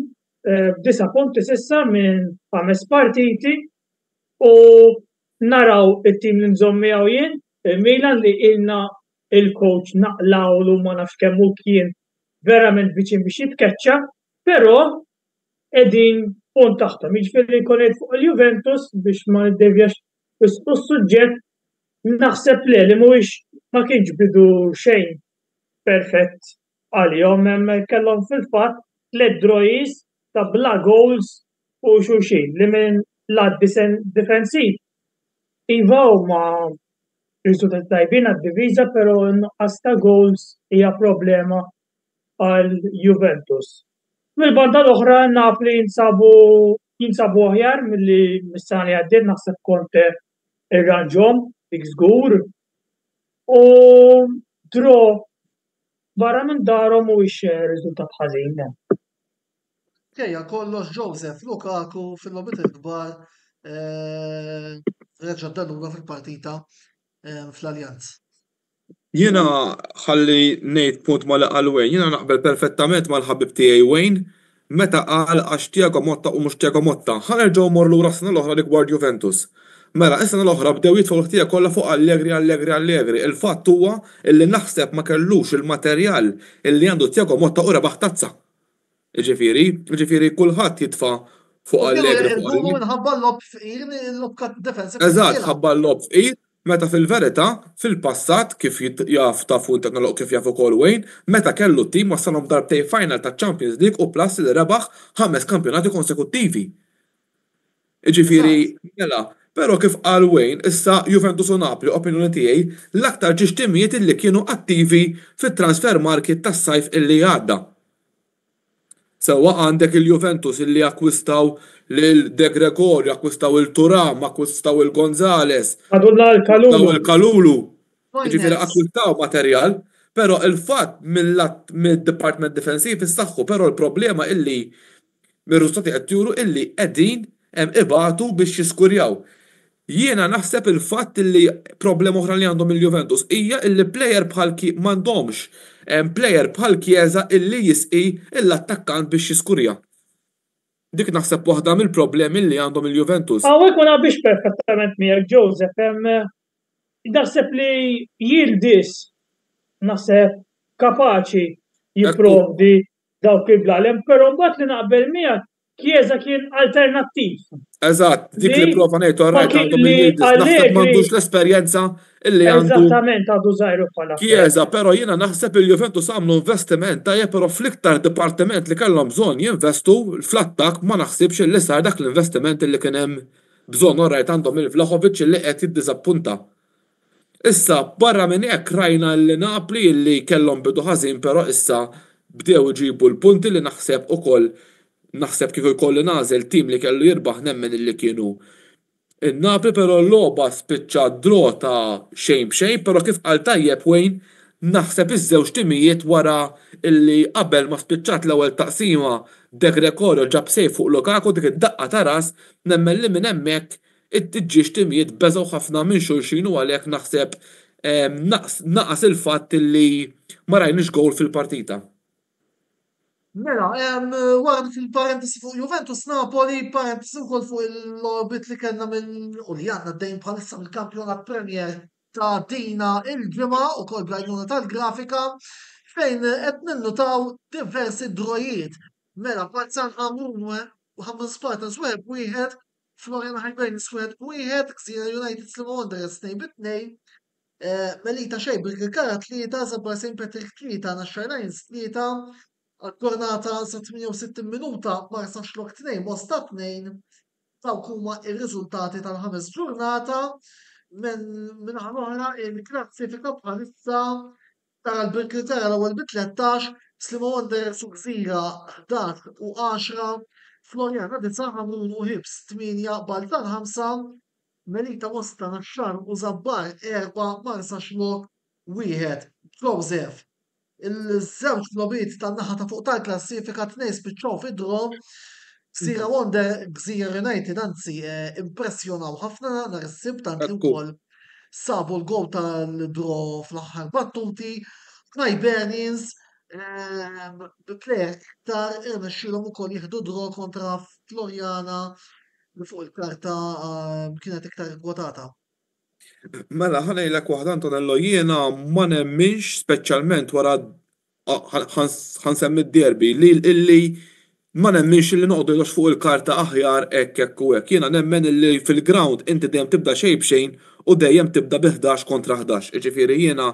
b'9 punti s'issa minn 5 partiti u naraw it-tim li nżomm miegħu jien, il-Milan li ilna il-coach naqlawlu ma nafx kemm hu kien verament viċin biex jitkeċċa, però qegħdin punt taħtom. Jiġifieri jkun ngħid fuq il-Juventus biex ma niddevjax wisq is-suġġett naħseb li mhuwiex ma kienx bidu xejn perfett għalihom kellhom fil-fatt 3 draws ta' bla goals u xulxin li minn lat difensiv. Iva huma riżultati tajbin għad-diviża, però n-nuqqas ta' goals hija problema għal Juventus. Mill-banda l-oħra Napoli jinsabu aħjar milli mis-sena li għaddiet naħseb Conte irranġhom dik żgur. U draw barra minn darhom mhuwiex riżultat ħażin. Kejja kollox Joseph Lukaku fil-logħbiet il-kbar reġa' dalura fil-partita fl-Allianz. Jiena ħalli ngħid punt ma qal Wayne, jiena naqbel perfettament mal-ħabib tiegħi Wayne meta qal għax Thiago Motta u mhux Thiago Motta. Ħanerġgħu mmorru rasna l-oħra li gwar Juventus. Mela, is-sena l-oħra bdew jidfgħu l-ħtija kollha fuq Allegri. Il-fatt huwa illi naħseb ma kellux il-materjal illi għandu Thiago Motta u rebaħ tazza. Ġifieri kulħadd jitfa' fuq Allegri. Ħabba l-lob fqir, l-lob kat defensiv. Eżatt, ħabba l-lob fqir. Meta fil-verità, fil-passat, kif jaf tafu kif jafu ukoll Wayne, meta kellu t-tim wassalhom darbtej final ta' Champions League u plus li rebaħ 5 kampjonati konsekuttivi. Ġifieri, mela, però kif qal Wayne, issa Juventus u Napoli opinjoni tiegħi l-aktar ġixtimijiet illi kienu attivi fit-transfer market tas-sajf illi għadda. Sewwa għandek il-Juventus illi akkwistaw lil De Gregorio, akkwistaw il-Turam, akkwistaw il-Gonzales, akkwistaw il-Kalulu. Ġifieri akkwistaw materjal, però il-fatt mill-Department Defensiv issaħħu, però l-problema illi mir-riżultati qed juru illi qegħdin ibatu biex jiskurjaw. Jiena naħseb il-fatt illi problema oħra li għandhom il-Juventus hija illi plejer bħal m'għandhomx plejer bħal Chiesa illi jisqi l-attakkant biex jiskurja. Dik naħseb waħda mill-problemi li għandhom il-Juventus. Hawnhekk ma nabix perfettament miegħek Joseph, naħseb li Yildiz naħseb kapaċi jipprovdi dawk il-blalem, però mbagħad li naqbel miegħek Chiesa kien alternattiv. Eżatt, dik li prova ngħidu rajt għandhom il-Yildiz naħseb m'għandux l-esperjenza illi għandu. Eżattament għadu żgħir bħala. Chiesa, però jiena naħseb il-Juventus għamlu investiment tajjeb, però fl-iktar dipartiment li kellhom bżonn jinvestu fl-attakk ma naħsibx illi sar dak l-investiment illi kien hemm bżonn rajt għandhom il-Vlahovic illi qed jiddiżappunta. Issa barra minn hekk rajna li Napoli illi kellhom bidu ħażin, però issa bdew iġibu l-punti li naħseb kieku jkolli nażel tim li kellu jirbaħ nemmen illi kienu in-Napoli, però l-logħba spiċċa draw ta' xejn b'xejn, però kif qal tajjeb Wayne naħseb iż-żewġ timijiet wara illi qabel ma spiċċat l-ewwel taqsima De Gregorio ġab sejf fuq Lukaku dik id-daqqa ta' ras nemmen li minn hemmhekk it-tiġġiex timijiet beżgħu ħafna minn xulxin u għalhekk naħseb naqas il-fatt illi ma rajniex gowl fil-partita. Mela, wara fil-parentesi fuq Juventus Napoli, parentesi wkoll fuq il-lorbit li kellna u li għandna dejjem bħalissa mill-kampjonat Premier ta' dina il-ġimgħa ukoll bl-għajnuna tal-grafika fejn qed ninnutaw diversi drojiet. Mela, Parzan Amrunwe u Hamdan Spartans wieħed b'wieħed, Florian Hibernis wieħed b'wieħed, Xenia United Sligo Wanderers 2-2, Melita Xejbrik il-Kara 3, Zabra St. Patrick 3, Naxxar Lions 3, għal-kornata sa 68 minuta Marsa Xlok 2, Mosta 2, dawk huma ir-riżultati tal-5 ġurnata minn oħra il-klassifika bħalissa tara l-Birkritera l-ewwel b'13, Sligo Wanderers u Gżira 11 u 10, Floriana 9, Hamrun u Hibs 8, Baltan 5, Melita Mosta naxxar u Zabbar 4 marsa xlok 1. Joseph. Il-żewġ klobiet tan-naħa ta' fuq tal-klassifika 2 spiċċaw fid-drom. Gżira Wonder, Gżira United, anzi, impressjonaw ħafna nhar is-sibt anki wkoll sabu l-gol tal-dro fl-aħħar battuti. Hibernians, Bicler iktar irnexxielhom ukoll jieħdu dro kontra Florjana li fuq il-karta kienet iktar kwotata. Mela, ħanejlek waħda Antonello, jiena ma nemminx speċjalment wara ħansemmi d-derbi li ma nemminx li noqdu jlox fuq il-karta aħjar hekk u hekk. Jiena nemmen li fil-ground inti dejjem tibda xejn b'xejn u dejjem tibda bi 11 kontra 11. Ġifieri jiena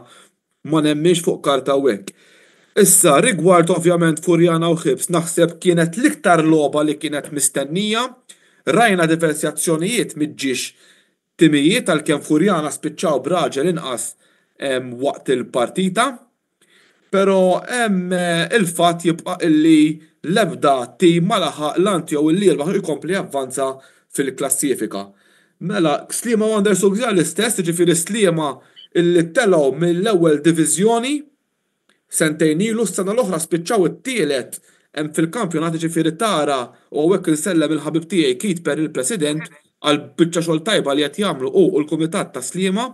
ma nemminx fuq karta u hekk. Issa rigward ovvjament Furjana u Ħibs naħseb kienet l-iktar logħba li kienet mistennija, rajna diversjazzjonijiet miġġiex timijiet għalkemm Furjana spiċċaw b'raġel inqas waqt il-partita, però hemm il-fatt jibqa' illi l-ebda tim ma laħaq l-antjew illi jirbaħ jkompli avvanza fil-klassifika. Mela, Sliema Wanderers u Gżira l-istess, ġifieri Sliema illi telgħu mill-ewwel diviżjoni sentejn ilu s-sena l-oħra spiċċaw it-tielet hemm fil-kampjonat ġifieri tara u hekk insellem il-ħabib tiegħi Kit Per il-President għal biċċa xogħol tajba li qed jagħmlu u l-Kumitat ta' Sliema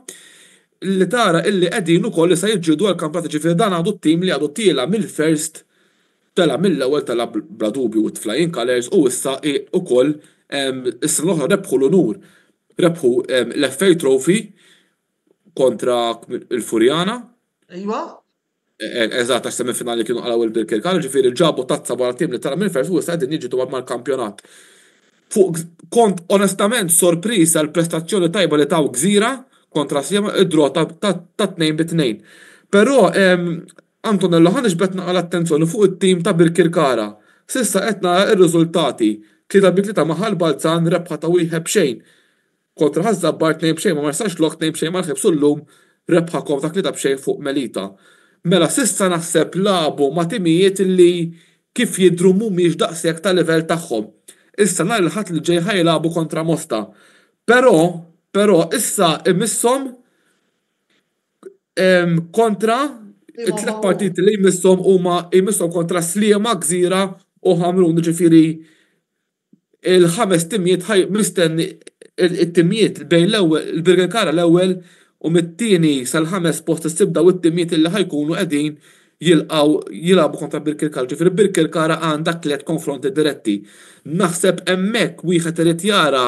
li tara illi qegħdin ukoll li se jiġġieldu għall kampjonat ġifieri dan għadu t-tim li għadu tiela mill-first tela mill-ewwel tela bla dubju u Flying Colours u issa ukoll issa l-oħra rebħu l-unur. Rebħu l-FA Trophy kontra il-Furjana. Ejwa. Eżatt, għax semifinali kienu għalaw il-Birkirkara, ġifieri ġabu tazza wara tim li tara mill-first u issa qegħdin jiġġieldu mal-kampjonat. Kont onestament sorpriż għal prestazzjoni tajba li taw Gżira kontra Sliema id-dro ta' 2-2. Però Antonello ħanex bet naqal attenzjoni fuq it-tim ta' Birkirkara. Sissa qed nara r-riżultati. 3-3 maħal Balzan rebħa ta' wieħed b'xejn. Kontra Ħażabbar 2 b'xejn ma marsax lok 2 b'xejn mal-Ħibs u llum rebħa kontra 3 b'xejn fuq Melita. Mela sissa naħseb labu ma' timijiet li kif jidhru mhumiex daqshekk ta' livell tagħhom. Issa nhar il-ħadd li ġej ħajlabu kontra Mosta. Però issa imisshom kontra it-tliet partiti li jmisshom huma jmisshom kontra Sliema, Gżira u Ħamrun, ġifieri il-5 timijiet mistenni it-timijiet bejn l-ewwel il-Birkirkara l-ewwel u mit-tieni sal-5 post is-sibda u t-timijiet li ħajkunu qegħdin jilagħbu kontra Birkirkara. Ġifieri Birkirkara għandha 3 konfronti diretti. Naħseb hemmhekk wieħed irid jara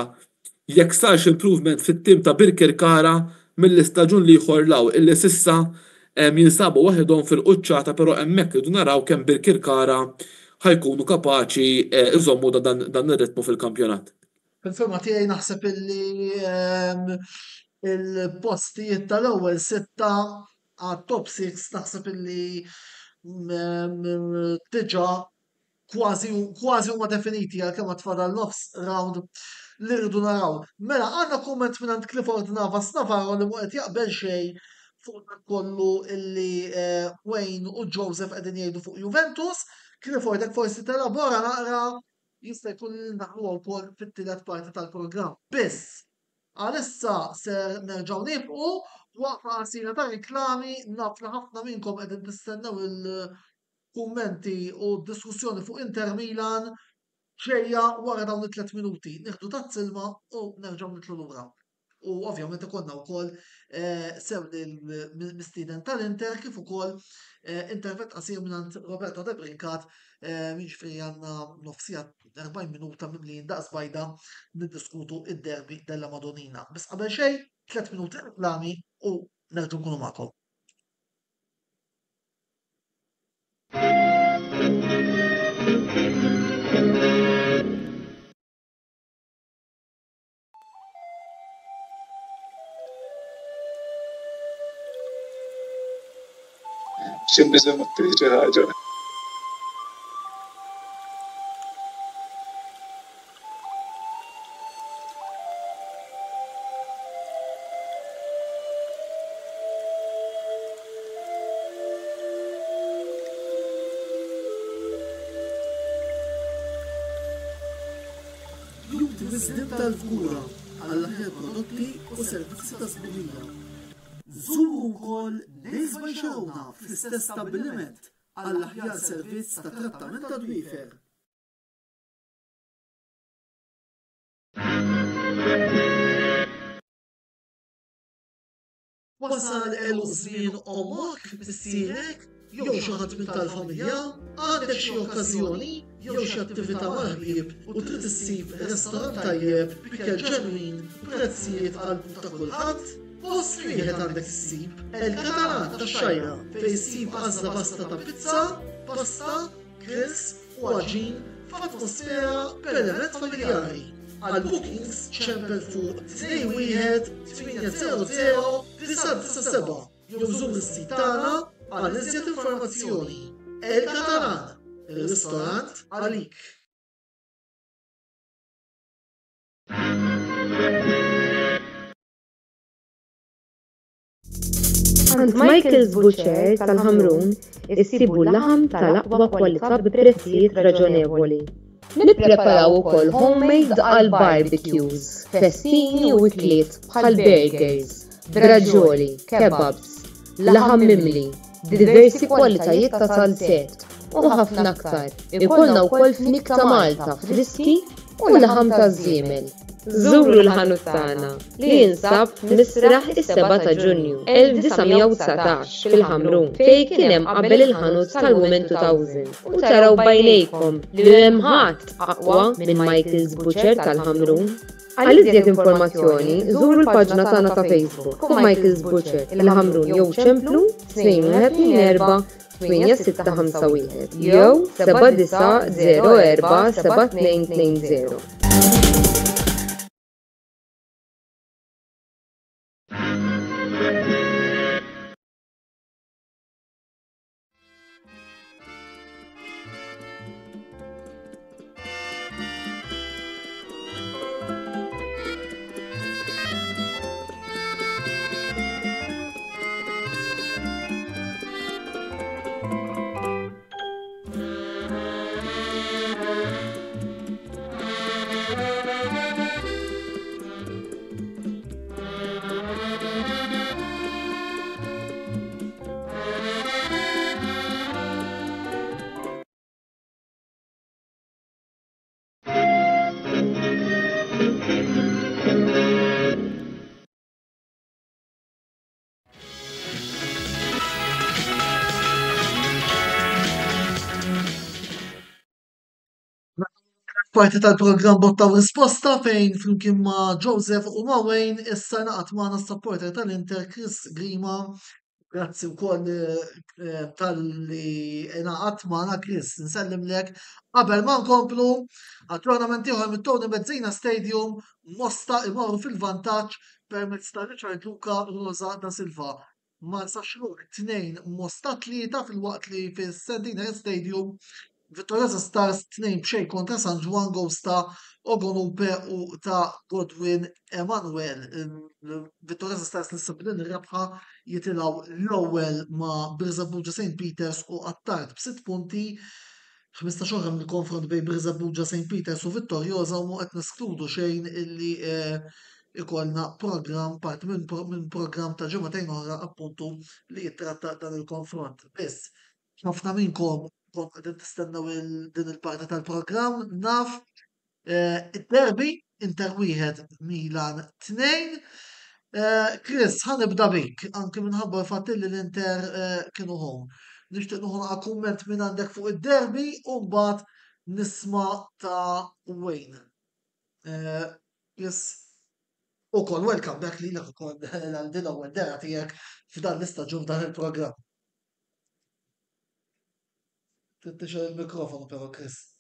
jekk sarx improvement fit-tim ta' Birkirkara mill-istaġun li jħorlaw illi sissa jinsabu waħedhom fil-quċċata, però hemmhekk irridu naraw kemm Birkirkara ħajkunu kapaċi iżommu dan ir-ritmu fil-kampjonat. Fil-firma tiegħi naħseb illi il-postijiet tal-ewwel 6 għat-top 6 naħseb illi diġà kważi huma definiti għalkemm tfadal nofs round li rridu naraw. Mela għandna kumment minn Clifford Navas Navarro li qed jaqbel xejn fuq kollu illi Wayne u Joseph qegħdin jgħidu fuq Juventus. Clifford hekk forsi telabora naqra jista' jkun li naħlu wkoll fit-tielet parti tal-programm. Biss għalissa ser nerġgħu nibqgħu waqfa qasira ta' riklami naf li ħafna minnkom qegħdin tistennew il-kummenti u d-diskussjoni fuq Inter Milan ġejja wara dawn it-3 minuti. Nieħdu tazz-ilma u nerġgħu nitlu lura. U ovvjament ikonna wkoll sew mistieden tal-Inter kif ukoll intervent qasir minn Roberto De Brincat jiġifieri għandna nofsija 40 minuta mimlin daqs bajda niddiskutu id-derbi della Madonnina. Biss qabel xejn 3 minuti reklami u nerġgħu nkunu magħkom. semplicemente dice ħaġa. Jum tal-kura għall-aħjar prodotti u servizzi ta' żburija. Żuru wkoll Nails by Sharonah fl-istess stabbiliment għall-aħjar servizz ta' trattament ta' dwiefer. Wasal żmien ommok missierek jew xi ħadd minn tal-familja għandek xi okkażjoni jew xi attività mal-ħbieb u trid issib restorant tajjeb b'ikel ġenwin b'prezzijiet qalb ta' kulħadd, post wieħed għandek issib El-Kataran tax-Xajra fejn issib għażla vasta ta' pizza, pasta, grills u għaġin f'atmosfera b'element familjari. Għal bookings ċempel fuq 21-800-997 jew żur is-sit tagħna għal iżjed informazzjoni. El-Kataran, ir-ristorant għalik. Għand Michael's Butcher tal-Ħamrun issibu l-laħam tal-aqwa kwalità b'prezzijiet raġonevoli. Nippreparaw ukoll homemade għal barbecues, festini u ikliet bħal burgers, braġoli, kebabs, laħam mimli, diversi kwalitajiet ta' salset u ħafna aktar. Ikollna wkoll fnik ta' Malta, friski u laħam ta' żiemel. Żuru l-ħanut tagħna li jinsab misraħ is-7 ta' Ġunju 1919 fil-Ħamrun fejn kien hemm qabel il-ħanut tal-Women 2000 u taraw bajnejkom li hemm ħadd aqwa minn Michael's Butcher tal-Ħamrun. Għal iżjed informazzjoni żuru l-paġna tagħna ta' Facebook u Michael's Butcher il-Ħamrun jew ċemplu 2124-8651 jew 7904-7220. Parti tal-programm Botta u Risposta fejn flimkien ma' Joseph u ma' Wayne issa naqat magħna s-supporter tal-Inter Chris Grima. Grazzi wkoll tal-li naqat magħna Chris, nsellimlek. Qabel ma nkomplu għat-tornament ieħor mit-Tony Mezzina Stadium Mosta imorru fil-vantaġġ permezz ta' Richard Luca Rosa da Silva. Marsa xhur 2 Mosta 3 fil-waqt li fis-Sardina Stadium Vittoriosa Stars 2-0 kontra San Juan Ghost ta' Ogonupe u ta' Godwin Emanuel. Vittoriosa Stars nisabbilin ir-rebħa jitilgħu l-ewwel ma' Birzabuġa St. Peters u Attard b'6 punti. 15 oħra mill-konfront bejn Birzabuġa St. Peters u Vittoriosa u qed neskludu xejn illi ikollna programm part minn programm ta' ġimagħtejn oħra appuntu li jittratta dan il-konfront. Biss ħafna minnkom qegħdin tistennew din il-parti tal-programm naf id-derbi Inter 1 Milan 2. Chris, ħanibda bik, anke minħabba l-fatt li l-Inter kienu home. Nixtieq noħolq kumment minn għandek fuq id-derbi u mbagħad nisma' ta' Wayne. Chris, ukoll welcome back lilek ukoll għal din l-ewwel dera tiegħek f'dan l-istaġun f'dan il-programm. Tittixel il-mikrofonu però Chris.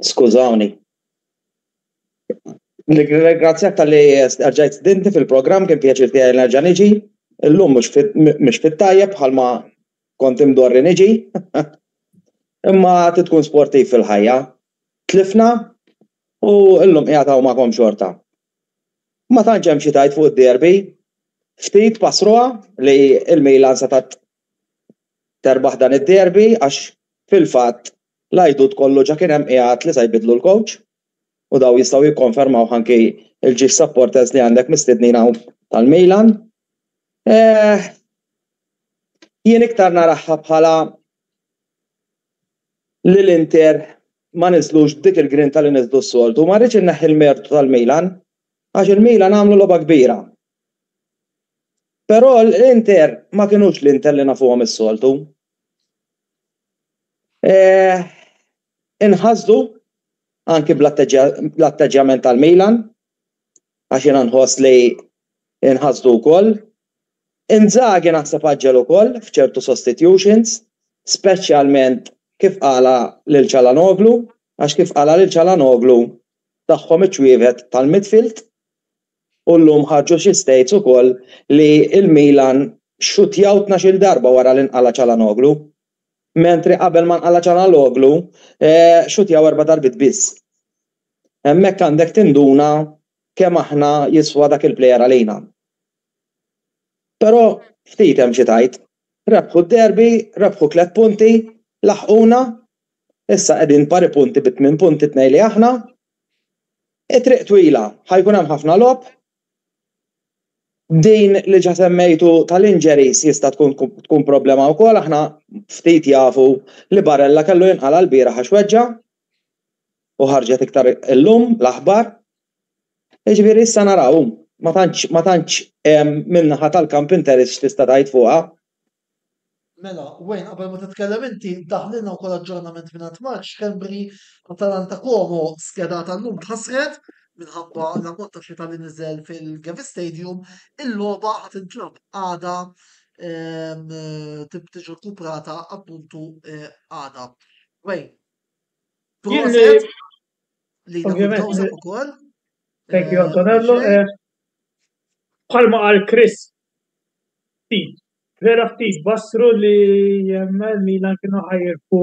Skużawni. Ringrazzjak tal-li rġajt dinti fil-programm kien pjaċir tiegħi nerġa' niġi. Illum mhux fit-tajjeb bħalma kont imdorri niġi. Imma tkun sportiv fil-ħajja. Tlifna u illum qiegħed hawn magħkom xorta. Ma tantx hemm xi tajt fuq id-derbi. Ftit passruha li il-Milan setat terbaħ dan id-derbi għax fil-fatt l-għajdut kollu ġa kien hemm qiegħed li se jbidlu l-coach u daw jistgħu jikkonfermaw anke il-ġiex supporters li għandek mistednin hawn tal-Milan. Jien iktar naraħħa bħala li l-Inter ma niżlux dik il-grinta li niżlu s-soltu, ma rridx inneħħi l-mertu tal-Milan għax il-Milan għamlu logħba kbira. Però l-Inter ma kinux l-Inter li nafuhom is-soltu. Inħasdu anki bl-atteġġjament tal-Milan għax jiena nħoss li inħasdu wkoll. Inżaghi naħseb aġġel ukoll f'ċertu substitutions, speċjalment kif qala lil Çalhanoğlu, għax kif qala lil Çalhanoğlu tagħhom iċ-ċwievet tal-midfield u llum ħarġu xi states ukoll li l-Milan xutjaw 12-il darba wara li nqala Çalhanoğlu, mentri qabel ma nqala Çalhanoğlu xutjaw 4 darbit biss. Hemmhekk għandek tinduna kemm aħna jiswa dak il-plejer għalina. Però ftit hemm xi tajt, rebħu d-derbi, rebħu 3 punti, laħquna, issa qegħdin pari punti b'8 punti tnejn li aħna. It-triq twila, ħajkun hemm ħafna lob. Din li ġa semmejtu tal-injuries jista' tkun problema wkoll, aħna ftit jafu li Barella kellu jinqala l-bieraħ għax weġġa u ħarġet iktar illum l-aħbar. Jiġifieri issa naraw, ma tantx min-naħa tal-kamp interess tista' tgħid fuqha. Mela, wejn qabel ma titkellem inti daħlilna wkoll aġġornament mingħand Marx Kembri Atalanta Como skedata llum tħassret minħabba l-ammont ta' xita li niżel fil-Gavi Stadium, il-logħba ħadd intlab għada tiġi rkuprata appuntu għada. Wejn. Proset li nagħmlu ukoll. Thank you, Antonello. Bħalma qal Chris, vera ftit bassru li jemmel Milan kienu ħajrfu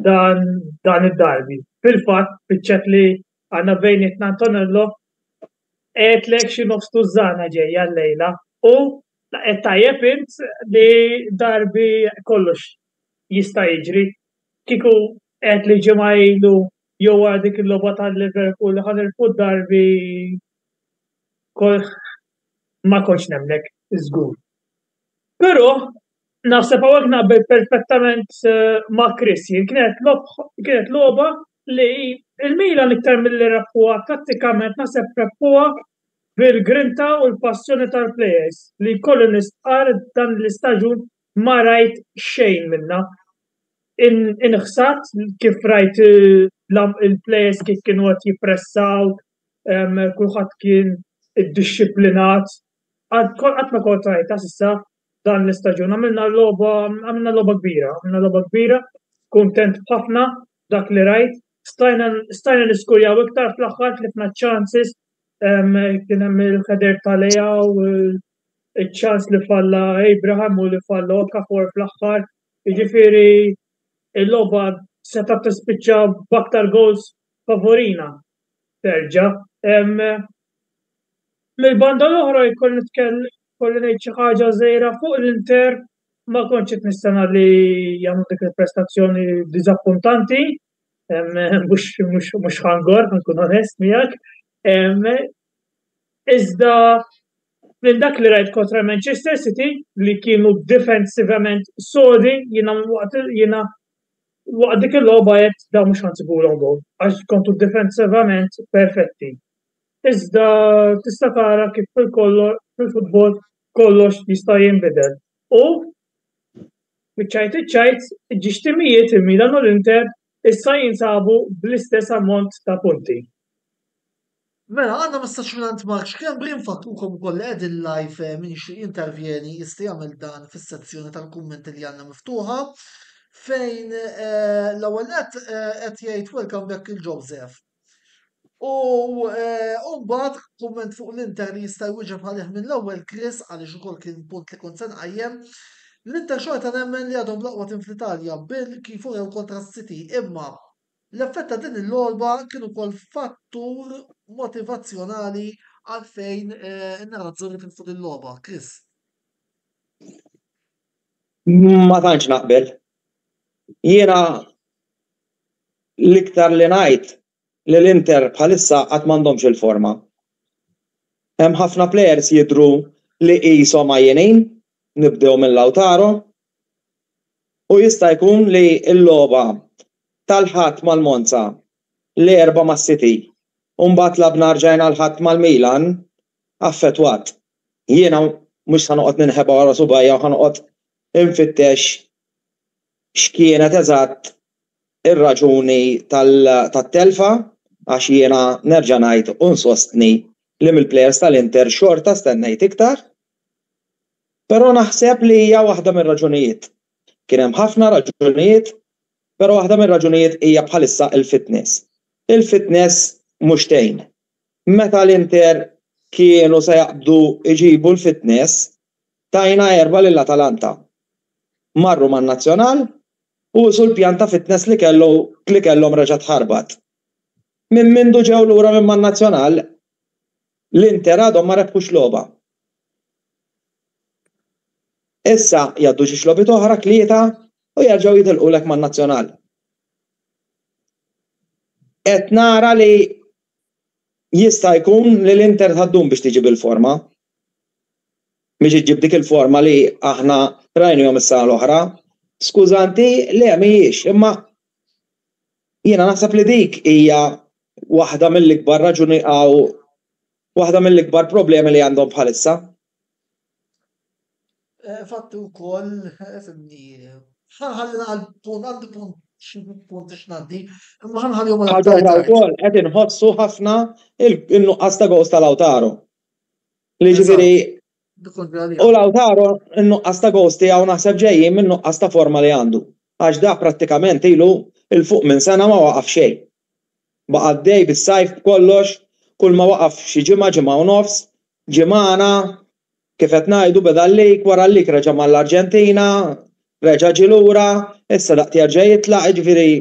dan id-darbi. Fil-fatt, fiċċet li għanna bejnietna Antonello, lek xi nofstu żana ġejja l-lejla u qed tajjeb int li darbi kollox jista' jiġri. Kieku qed li ġimgħa ilu jew wara dik il-logħba tal-Liverpool li ħanirfu darbi ma kontx nemlek żgur. Però naħseb hawnhekk naqbel perfettament ma' Chris, kienet logħba li il-Milan iktar milli rebħuha tattikament naħseb rebħuha bil-grinta u l-passjoni tal-plejers li kollu nistqar dan l-istaġun ma rajt xejn minnha. Inħsat kif rajt il-plejers kif kienu qed jippressaw, kulħadd kien iddixxiplinat. Qatt ma kont rajt issa dan l-istaġun għamilna logħba kbira, kuntent ħafna dak li rajt. Stajna niskurjaw iktar fl-aħħar tlifna chances, kien hemm il-ħeder tal-Leja u il-ċans li falla Abraham u li falla Okafor fl-aħħar. Jiġifieri il-logħba seta' tispiċċa b'aktar goals favorina terġa'. Mill-banda l-oħra jkolli ngħid xi ħaġa żgħira fuq l-Inter ma kontx qed nistenna li jagħmlu dik il-prestazzjoni diżappuntanti. Mux ħangor, nkun onest miegħek. Iżda minn dak li rajt kontra Manchester City li kienu defensivament sodi, jiena waqt dik il-logħba qed dawn mhux ħansibulhom gol għax kontu defensivament perfetti. Iżda tista' tara kif fil-futbol kollox jista' jinbidel. U biċċajt ġixtimijiet il-Milan u l-Inter issa jinsabu bl-istess ammont ta' punti. Mela, għandna messaġġ mingħand Marx Kembri nfakrukom ukoll li qegħdin live min jintervjeni jista' jagħmel dan fis-sezzjoni tal-kummenti li għandna miftuħa fejn l-ewwel qed jgħid welcome back il-Joseph. U mbagħad kumment fuq l-Inter li jista' jwieġeb għalih minn l-ewwel Chris għaliex ukoll kien punt li kont se nqajjem. L-Inter xorta nemmen li għadhom l-aqwa tim fl-Italja bil kif urew kontra City, imma l-effett ta' din il-logħba kienu wkoll fattur motivazzjonali għalfejn in-narazzjoni tilfu din il-logħba. Chris. Ma tantx naqbel. Jiena l-iktar li ngħid li l-Inter bħalissa qatt m'għandhomx il-forma. Hemm ħafna plejers jidhru li qishom għajjenin, nibdew minn Lautaro, u jista' jkun li l-logħba tal-ħadd mal-Monza l-erba' mas-City u mbagħad labna rġajna l-ħadd mal-Milan affettwat. Jiena mhux se noqgħod ninħeba wara subajja u ħanoqgħod infittex x'kienet eżatt ir-raġuni tat-telfa għax jiena nerġa' ngħid u nsostni li mill-plejers tal-Inter xorta stennejt iktar, però naħseb li hija waħda mir-raġunijiet. Kien hemm ħafna raġunijiet, però waħda mir-raġunijiet hija bħalissa il-fitness. Il-fitness mhux tgħin. Meta l-Inter kienu se jaqbdu iġibu l-fitness, tajna 4 lill-Atalanta. Marru man-Nazzjonal u sul pjan ta' fitness li kellhom reġa' tħarbat. Minn mindu ġew lura minn man-Nazzjonal, l-Inter għadhom ma rebħux logħba. Issa jgħaddu xi xlogħbiet oħra tlieta u jerġgħu jitilqulek man-Nazzjonal. Qed nara li jista' jkun li l-Inter tħaddum biex tiġi bil-forma. Biex iġib dik il-forma li aħna rajnihom is-sena l-oħra. Skużanti le mhijiex, imma jiena naħseb li dik hija waħda mill-ikbar raġuni waħda mill-ikbar problemi li għandhom bħalissa. Fatti wkoll fimni ħanħallina għandi punt x'ngħaddi, imma ħanħallihom ħaġa wkoll qed inħossu ħafna in-nuqqas ta' gost ta' Lautaro. Li ġifieri u Lautaro in-nuqqas ta' gost tiegħu naħseb ġejjin minn nuqqas ta' forma li għandu. Għax da prattikament ilu il-fuq minn sena ma waqaf xejn. Baqa' għaddej bis-sajf kollox, kull ma waqaf xi ġimgħa u nofs, ġimgħana kif qed ngħidu beda l-lik wara l-lik reġa' mal-Arġentina, reġa' ġie lura, issa daqt jerġa' jitlaq, jiġifieri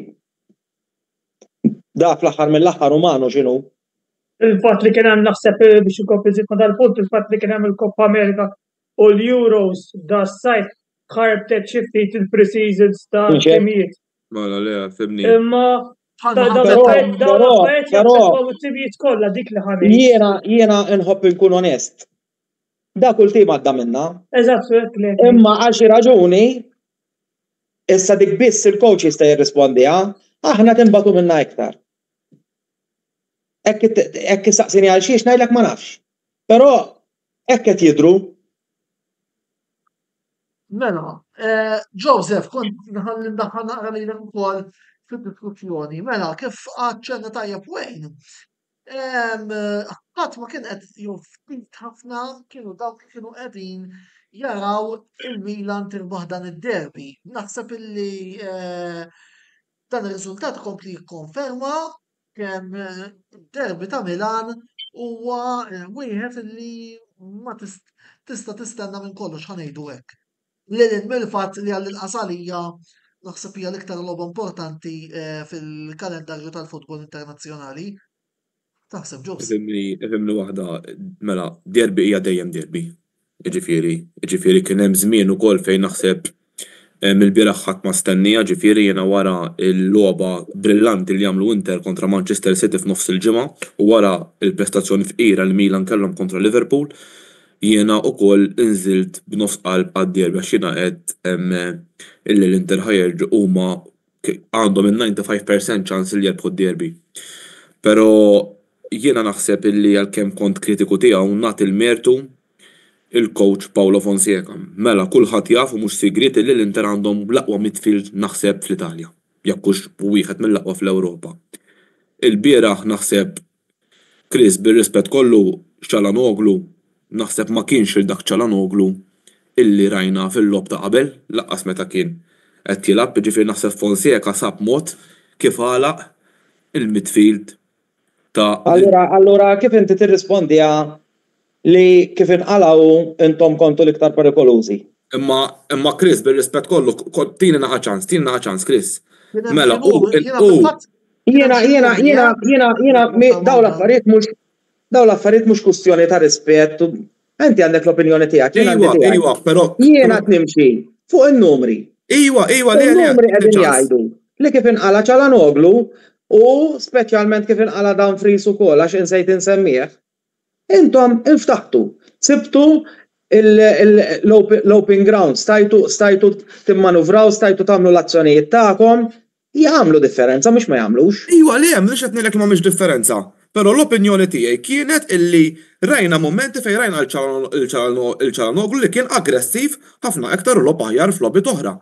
da fl-aħħar mill-aħħar umanu x'inhu. Il-fatt li kien hemm naħseb biex inkompli dal-punt, il-fatt li kien hemm il-Koppa Amerika u l-Euros da s-sajf ħarbtet xi ftit il-pre-seasons ta' timijiet. Mela le fimni. Imma Jiena nħobb inkun onest. Da kull tim għadda minna. Imma għal xi raġuni issa dik biss il-coach jista' jirrispondiha, aħna tinbagħtu minna iktar. Hekk issaqsini għal xiex ngħidlek ma nafx. Però hekk qed jidhru. Mela, Joseph, kont nħalli ndaħħal naqra lilek ukoll fid-diskussjoni. Mela, kif għadċenna tajjeb Wayne, ħadd ma kien qed ftit ħafna kienu dawk kienu qegħdin jaraw il-Milan tirbaħ dan id-derbi. Naħseb illi dan ir-riżultat kompli jikkonferma kemm derbi ta' Milan huwa wieħed illi ma tista' tistenna minn kollox ħanejdu hekk. Lil mill-fatt li għall-qasalija naħseb hija l-iktar logħba importanti fil-kalendarju tal-futbol internazzjonali. Taħseb ġobs. Ifhimni waħda, mela, derbi hija dejjem derbi. Ġifieri kien hemm żmien ukoll fejn naħseb mill-bieraħ ħadd ma stennija, ġifieri jiena wara l-logħba brillanti li jagħmlu Inter kontra Manchester City f'nofs il-ġimgħa u wara l-prestazzjoni fqira li Milan kellhom kontra Liverpool, jiena wkoll inżilt b'nofs qalb għad-derbi għax jiena qed illi l-Inter ħajerġu huma għandhom il-95% ċans li jerbħu d-derbi. Però jiena naħseb illi għalkemm kont kritiku tiegħu nagħti il-mertu il-coach Paolo Fonseca. Mela kulħadd jaf u mhux sigriet illi l-Inter għandhom l-aqwa midfield naħseb fl-Italja. Jekk hux wieħed mill-aqwa fl-Ewropa. Il-bieraħ naħseb Chris bir-rispett kollu Çalhanoğlu naħseb ma kienx il-dak Çalhanoğlu illi rajna fil-lob ta' qabel, laqqas meta kien qed jilgħab, ġifier naħseb Fonseca sab mod kif għalaq il-midfield ta' Allura kif inti tirrispondi li kif inqalgħu intom kontu l-iktar perikolużi? Imma Chris bir-rispett kollu tieni naħa ċans, Chris. Mela jiena dawn l-affarijiet mhux kwistjoni ta' rispett. Inti għandek l-opinjoni tiegħek. Iwa, però jiena qed nimxi fuq in-numri. Iwa, in-numri qegħdin jgħidu li kif inqala Çalhanoğlu u speċjalment kif inqala Dumfries ukoll għax insejt insemmih. Intom inftaħtu, sibtu l-open ground, stajtu timmanuvraw, stajtu tagħmlu l-azzjonijiet tagħkom, jagħmlu differenza mhux ma jagħmlux. Iwa li hemm mhux qed ngħidlek ma mhix differenza. Però l-opinjoni tiegħi kienet illi rajna momenti fejn rajna il-Çalhanoğlu li kien aggressiv ħafna iktar u lob aħjar f'lobby oħra.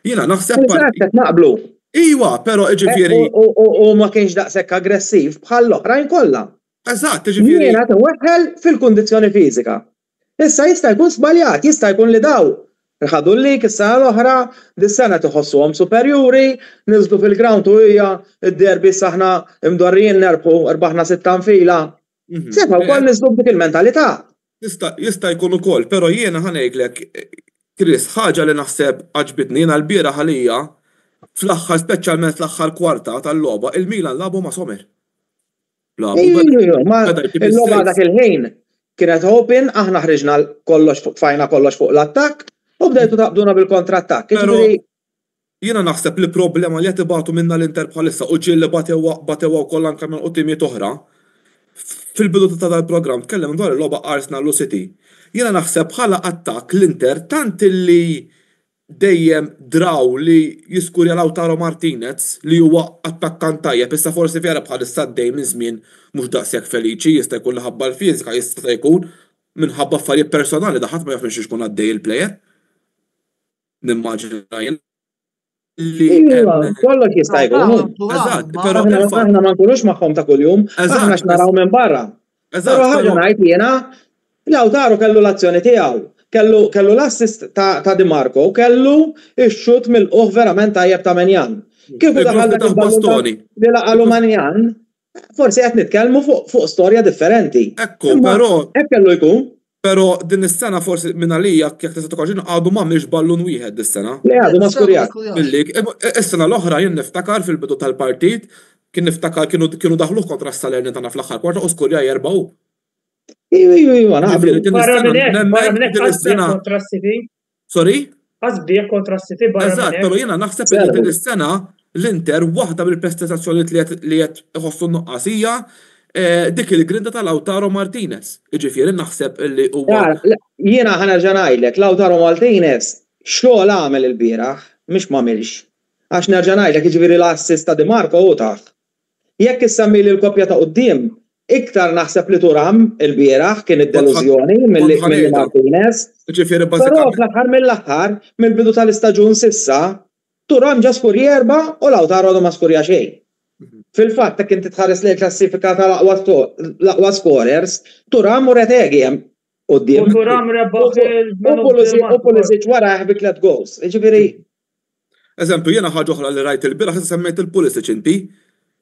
Jiena naħseb naqblu. Iwa, però ġifieri. U ma kienx daqshekk aggressiv bħal l-oħrajn kollha. Eżatt, ġifieri. Jiena tweħħel fil-kundizzjoni fiżika. Issa jista' jkun żbaljat, jista' jkun li daw ħadu lik is-sena l-oħra, dis-sena tħossuhom superjuri, niżlu fil-ground u hija d-derbi saħna imdorrijin nerbħu rbaħna 6 fila. Sefa wkoll niżlu b'dik il-mentalità. Jista' jkun ukoll, però jiena ħanejlek Chris, ħaġa li naħseb għaġbitni jiena l-bieraħ għalija fl-aħħar speċjalment fl-aħħar kwarta tal-logħba il-Milan labu ma' Somer. Il-logħba dak il-ħin kienet open, aħna ħriġna fajna kollox fuq l-attakk u bdejtu taqbduna bil-kontrattakk. Jiena naħseb li problema li qed ibagħtu minna l-Inter bħalissa u ġieli batew wkoll anke minn qudiemiet oħra. Fil-bidu ta' dal-programm tkellem dwar il-logħba Arsenal u City. Jiena naħseb bħala attakk l-Inter tant li dejjem draw li jiskurja Lautaro Martinez li huwa attakkant tajjeb, issa forsi vera bħalissa dej minn żmien mhux daqshekk feliċi, jista' jkun ħabba l-fiżika, jista' jkun minħabba affarijiet personali da ħadd ma jaf xi jkun għaddej il-plejer. Nimmaġina jien li kollox jista' jkun. Eżatt, però aħna ma nkunux magħhom ta' kuljum, aħna x'naraw minn barra. Però ħaġa ngħid jiena Lautaro kellu l-azzjoni tiegħu, kellu l-assist ta' Di Marco, kellu x-xut mill-qoħ verament tajjeb ta' Menjan. Kieku daħal dak il-ballon li laqalu Menjan, forsi qed nitkellmu fuq storja differenti. Ekku, però hekk kellu jkun. Però din is-sena forsi minn għalija jekk tista' tkoġin għadu m'għamilx ballun wieħed dis-sena. Le għadu ma skurjat. Is-sena l-oħra jien niftakar fil-bidu tal-partit kien niftakar kienu daħluh kontra s-Salerni tagħna fl-aħħar kwarta u skurja jerbgħu. Iwa, naqblu. Sorry? Għazbieħ kontra s-City barra. Eżatt, però jiena naħseb li din is-sena l-Inter waħda bil-prestazzjonijiet li qed iħossu nuqqasija dik il-grinda ta' Lautaro Martinez. Jiġifieri naħseb li huwa. Jiena ħanerġa' ngħidlek Lautaro Martinez xogħol għamel il-bieraħ, mhux m'għamilx. Għax nerġa' ngħidlek jiġifieri l-assist ta' Di Marco u taħ. Jekk issemmi li l-koppja ta' quddiem, iktar naħseb li Turam il-bieraħ kien id-delużjoni milli Martinez. Ġifieri Però fl-aħħar mill-aħħar mill-bidu tal-istaġun sissa, Turam ġa skurja erba' u Lautaro ma skurja xejn. Fil-fatt jekk inti tħares lejn klassifika tal-aqwa scorers, Turam u Retegi hemm quddiem. U Turam rebaħ u Pulisic wara bi 3 goals. Ġifieri. Eżempju, jiena ħaġa oħra li rajt il-bieraħ issa semmejt il-Pulisic inti.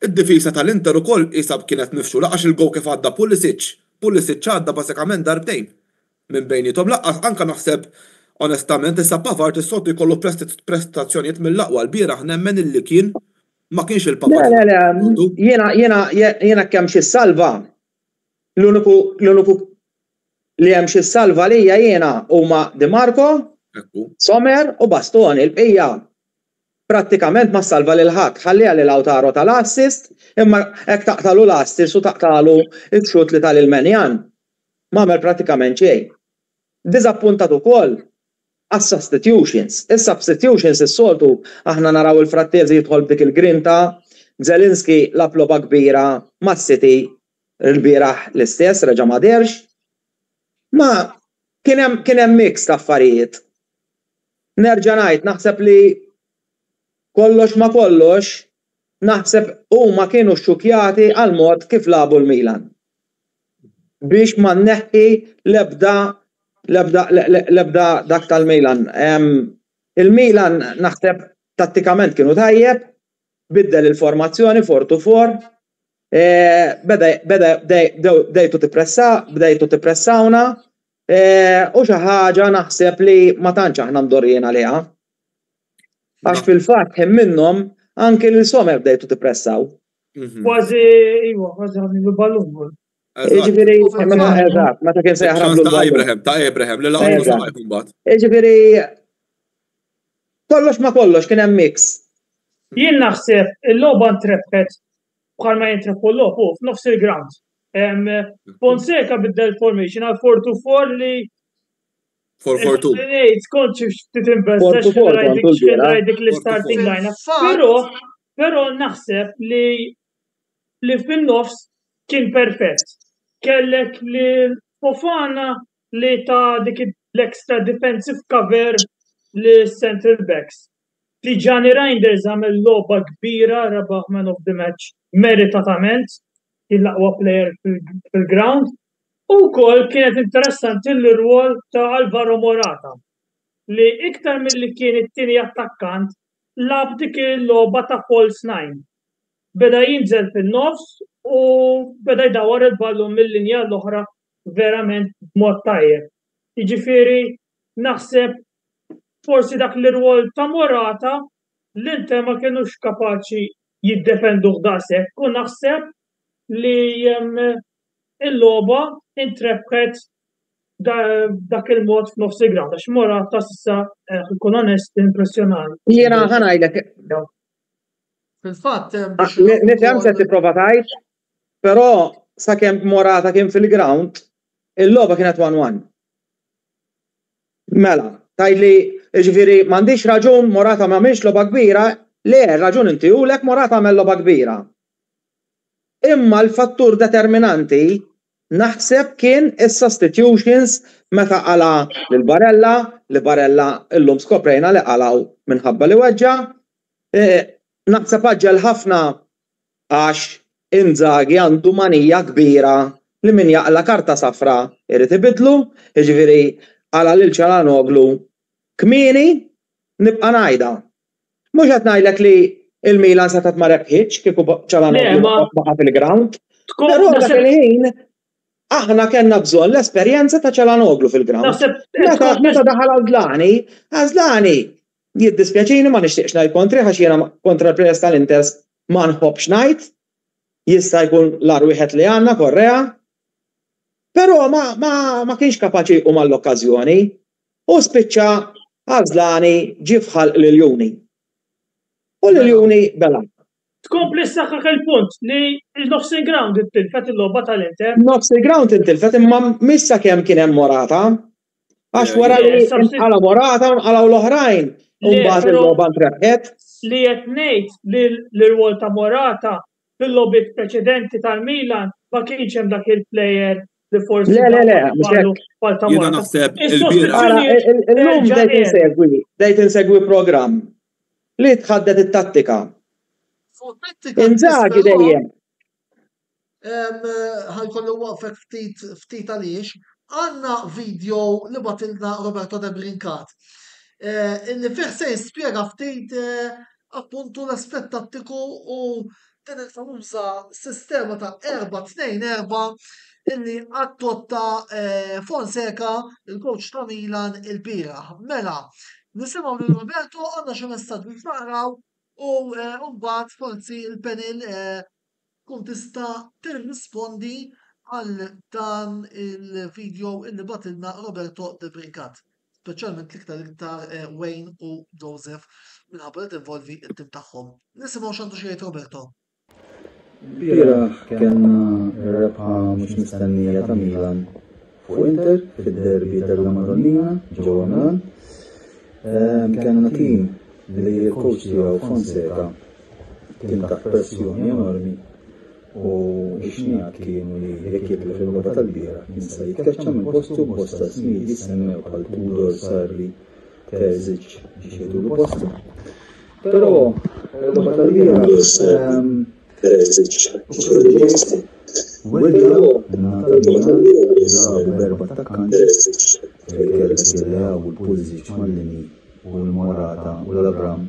Id-difisa tal-Inter ukoll isab kienet mifxula għax il-gow kif għadda Pulisic. Pulisic għadda bażikament darbtejn minn bejnietom laqqas anke naħseb onestament issa Pavard is-soltu jkollu prestazzjonijiet mill-aqwa l-bieraħ nemmen illi kien ma kienx il-Pavard. Jiena kemm xi salva. L-uniku li hemm xi salva lija jiena huma Di Marco, Sommer u Bastoni l-bqija. Prattikament ma salva lil ħadd, ħallija lil Lautaro tal-assist, imma hekk taqtalu l-assist u taqtalu x-xut li tal-Menjan. M'għamel prattikament xejn. Diżappuntat ukoll għas-substitutions. Is-substitutions is-soltu aħna naraw il-Frattesi jidħol b'dik il-grinta, Zelinski lab-loba kbira mas-City il-bieraħ l-istess, reġa' ma derx. Ma kien hemm mix ta' affarijiet. Nerġa' ngħid naħseb li kollox ma kollox, naħseb huma kienu xxukjati għal mod kif labu l-Milan. Biex ma nneħħi l-ebda dak tal-Milan. Il-Milan naħseb tattikament kienu tajjeb, biddel il-formazzjoni 4-4, bdejtu tippressawna, u xi ħaġa naħseb li ma tantx aħna mdorrijin għaliha. Għax fil-fatt hemm minnhom anke li Sommer bdejtu tippressaw. Kważi għamlu ballun. Jiġifieri eżatt, meta kien se jaħrablu ta' Abraham li laqgħu mbagħad. Jiġifieri kollox ma kollox kien hemm mix. Jien naħseb il-logħba ntrebħet bħalma jintrebħu l-logħbu f'nofs il-ground. Fonseca biddel formation għal 4-2-4 li 4-4-2. Skont titinbezzax dik l-starting line. Però naħseb li fin-nofs kien perfett. Kellek li Fofana li ta' dik l-extra defensive cover li central backs. Li Gianni Reinders għamel logħba kbira rebaħ man of the match meritatament il-aqwa player fil-ground. U kol kienet interessanti l-rwol ta' Alvaro Morata li iktar mill-li kien it-tieni attakkant lab dik il-logħba ta' false nine. Beda jinżel fin-nofs u beda jdawar il-ballu mill-linja l-oħra verament b'mod tajjeb. Jiġifieri naħseb forsi dak l-rwol ta' Morata l-Inter ma kienux kapaċi jiddefendu daqshekk u naħseb li il-logħba intrebħet dak il-mod f'nofs il-ground. Għax Morata s'issa nkun onest impressjonanti. Jiena ħanajdlek. Fil-fatt nifhem se tipprova tgħid, però sakemm Morata kien fil-ground, il-logħba kienet 1-1. Mela, tajli ġifieri m'għandix raġun Morata ma m'għamilx logħba kbira, le raġun inti hulek Morata għamel logħba kbira. Imma l-fattur determinanti naħseb kien is-substitutions meta qala lil Barella, li Barella illum skoprejna li qalaw minħabba li weġġa. Naħseb aġġel ħafna għax Inzaghi għandu manija kbira li min jaqla karta safra irid ibidlu, jiġifieri qala lil Çalhanoğlu kmieni nibqa' ngħidha. Mhux qed ngħidlek li il-Milan se ma rebħitx kieku Çalhanoğlu baqa' fil-ground. Però dak il-ħin aħna kellna bżonn l-esperjenza ta' Çalhanoğlu fil-ground. Meta daħal Għażlani jiddispjaċini ma nixtieqx ngħid kontri għax jiena kontra l-plejers tal-Inter ma nħobbx ngħid. Jista' jkun l-ar wieħed li għandna Korrea. Però ma kienx kapaċi u mal-okkażjoni u spiċċa Għażlani ġie fħalq liljuni. U liljuni bela. Tkompli s-saħħaħ il-punt li nofs il-ground intilfet il-logħba tal-Inter. Nofs il-ground intilfet imma missa kemm kien hemm Morata. Għax wara li inqala Morata nqalgħu l-oħrajn u mbagħad il-logħba ntrebħet. Li qed ngħid li l-rwol ta' Morata fil-logħbiet preċedenti tal-Milan ma kienx hemm dak il-plejer li forsi. Le, jiena naħseb illum dejt insegwi programm li tħaddet it-tattika. Inzaghi dejjem. Ħajkollu waqfek ftit għaliex għandna video li batilna Roberto De Brincat. Illi fih se jispjega ftit appuntu l-aspett tattiku u din il-famuża sistema ta' 4-2-4 illi għattotta Fonseca, il-coach ta' Milan, il-biraħ. Mela, nisimgħu lil Roberto għandna xi messaġġ biex naqraw u mbagħad forsi il-panel kun tista' tirrispondi għal dan il-video illi batilna Roberto De Brincat. Speċjalment l-iktar Wayne u Joseph minħabba li tinvolvi t-tim tagħhom. Nisimgħu x'għandu xi jgħid Roberto. Bieraħ kellna rebħa mhux mistennija ta' Milan fuq Inter fid-derbi tal-La Madonnina ġewwa Milan. Kellna tim li l-coach tiegħu Fonseca kien taħt pressjoni enormi u x-xnijat kienu li jekk jitlu fil-logħba tal-bieraħ jinsa jitkeċċa minn postu bosta smidi semmew bħal Tudor, Sarri, Terzic biex jgħidu postu. Però l-logħba tal-bieraħ Weddaw, n-nata l-Milan, jizzaw berba attakkanti, kellek il-Leaw u l-Pulisic mal-Lini u l-Morata u l-Abram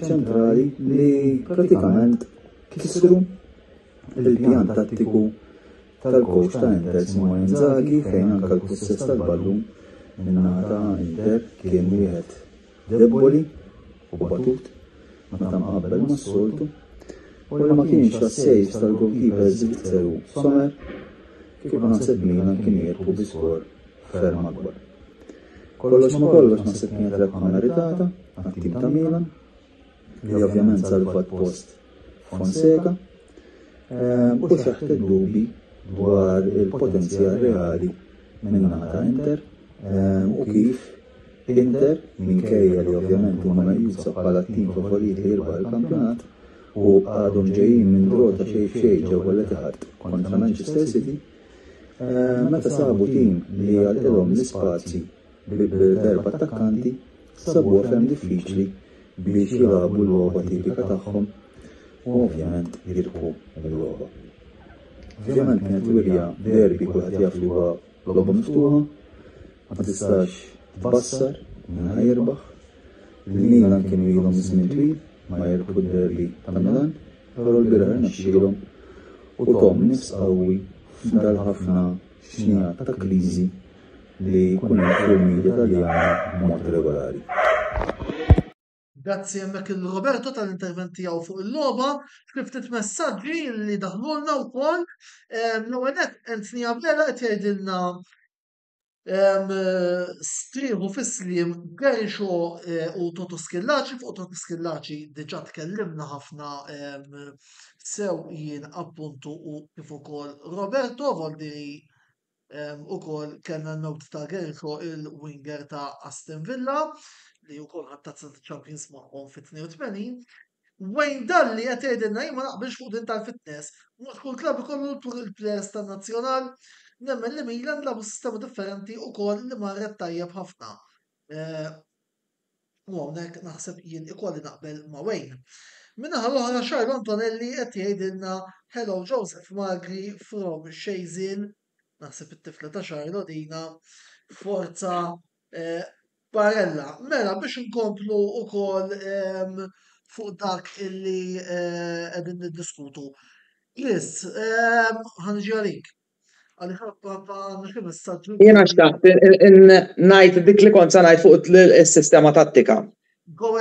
ċentrali li pratikament kisru il-pjan tattiku tal-coach ta' Inter Simone Inzaghi fejn anke l-possess tal-ballun min-nata Inter kien wieħed deboli u batut meta mqabbel mas-soltu. U ma kienx għas-sejf tal-goalkeeper Zvizzeru Sommer kif naħseb Milan kien jirbu bi-skor ferm akbar. Kollox ma kollox naħseb kienet rebħa meritata għat-tim ta' Milan li ovvjament salvat post Fonseca u saħt id-dubi dwar il-potenzjal reali minnaħa ta' Inter u kif Inter minkejja li ovvjament huma meqjusa bħala tim favoriti li jirbaħ il-kampjonat u għadhom ġejjin minn drota xejn ġewwa l-Etihad kontra Manchester City meta sabu tim li għalqilhom l-ispazji bil-darba attakkanti sabuha ferm diffiċli biex jilagħbu l-logħba tipika tagħhom u ovvjament jirqu l-logħba. Ovvjament kienet wirja derbi kulħadd jaf li huwa logħba miftuħa, ma tistax tbassar minna jirbaħ. Il-Milan kienu ilhom żmien twil ma jirbħu d-derbi ta' Milan, però l-bira rnexxielhom u tom nifs qawwi f'dar ħafna xnijat ta' kriżi li jkun hemm fil-midja Taljana b'mod regolari. Grazzi hemmhekk il-Roberto tal-intervent tiegħu fuq il-logħba, ftit messaġġi li daħlulna wkoll. L-ewwel nett Anthony Abela qed jgħidilna strieħu fis-sliem Gerixo u Toto Schillaci. Fuq Toto Schillaci diġà tkellimna ħafna sew jien appuntu u kif ukoll Roberto Voldiri ukoll kellna n-not ta' Gerixo il-winger ta' Aston Villa li wkoll ħadd tazza Champions magħhom fit-82. Wayne Dalli qed jgħidilna jien ma naqbilx fuq din tal-fitness. Mhux kull klabb ikollu l-plejers tan-nazzjonal. Nemmen li Milan labu sistema differenti ukoll li marret tajjeb ħafna. U hawnhekk naħseb jien ikolli naqbel ma' Wayne. Minnaħa l-oħra Charlo Antonelli qed jgħidilna Hello Joseph Magri from Xejżin. Naħseb it-tifla ta' Charlo dina forza Barella. Mela biex inkomplu ukoll fuq dak illi qegħdin niddiskutu. Chris, ħanġi għalik. Jena xtaqt najt dik li kont sa najt fuq il-sistema tattika. Go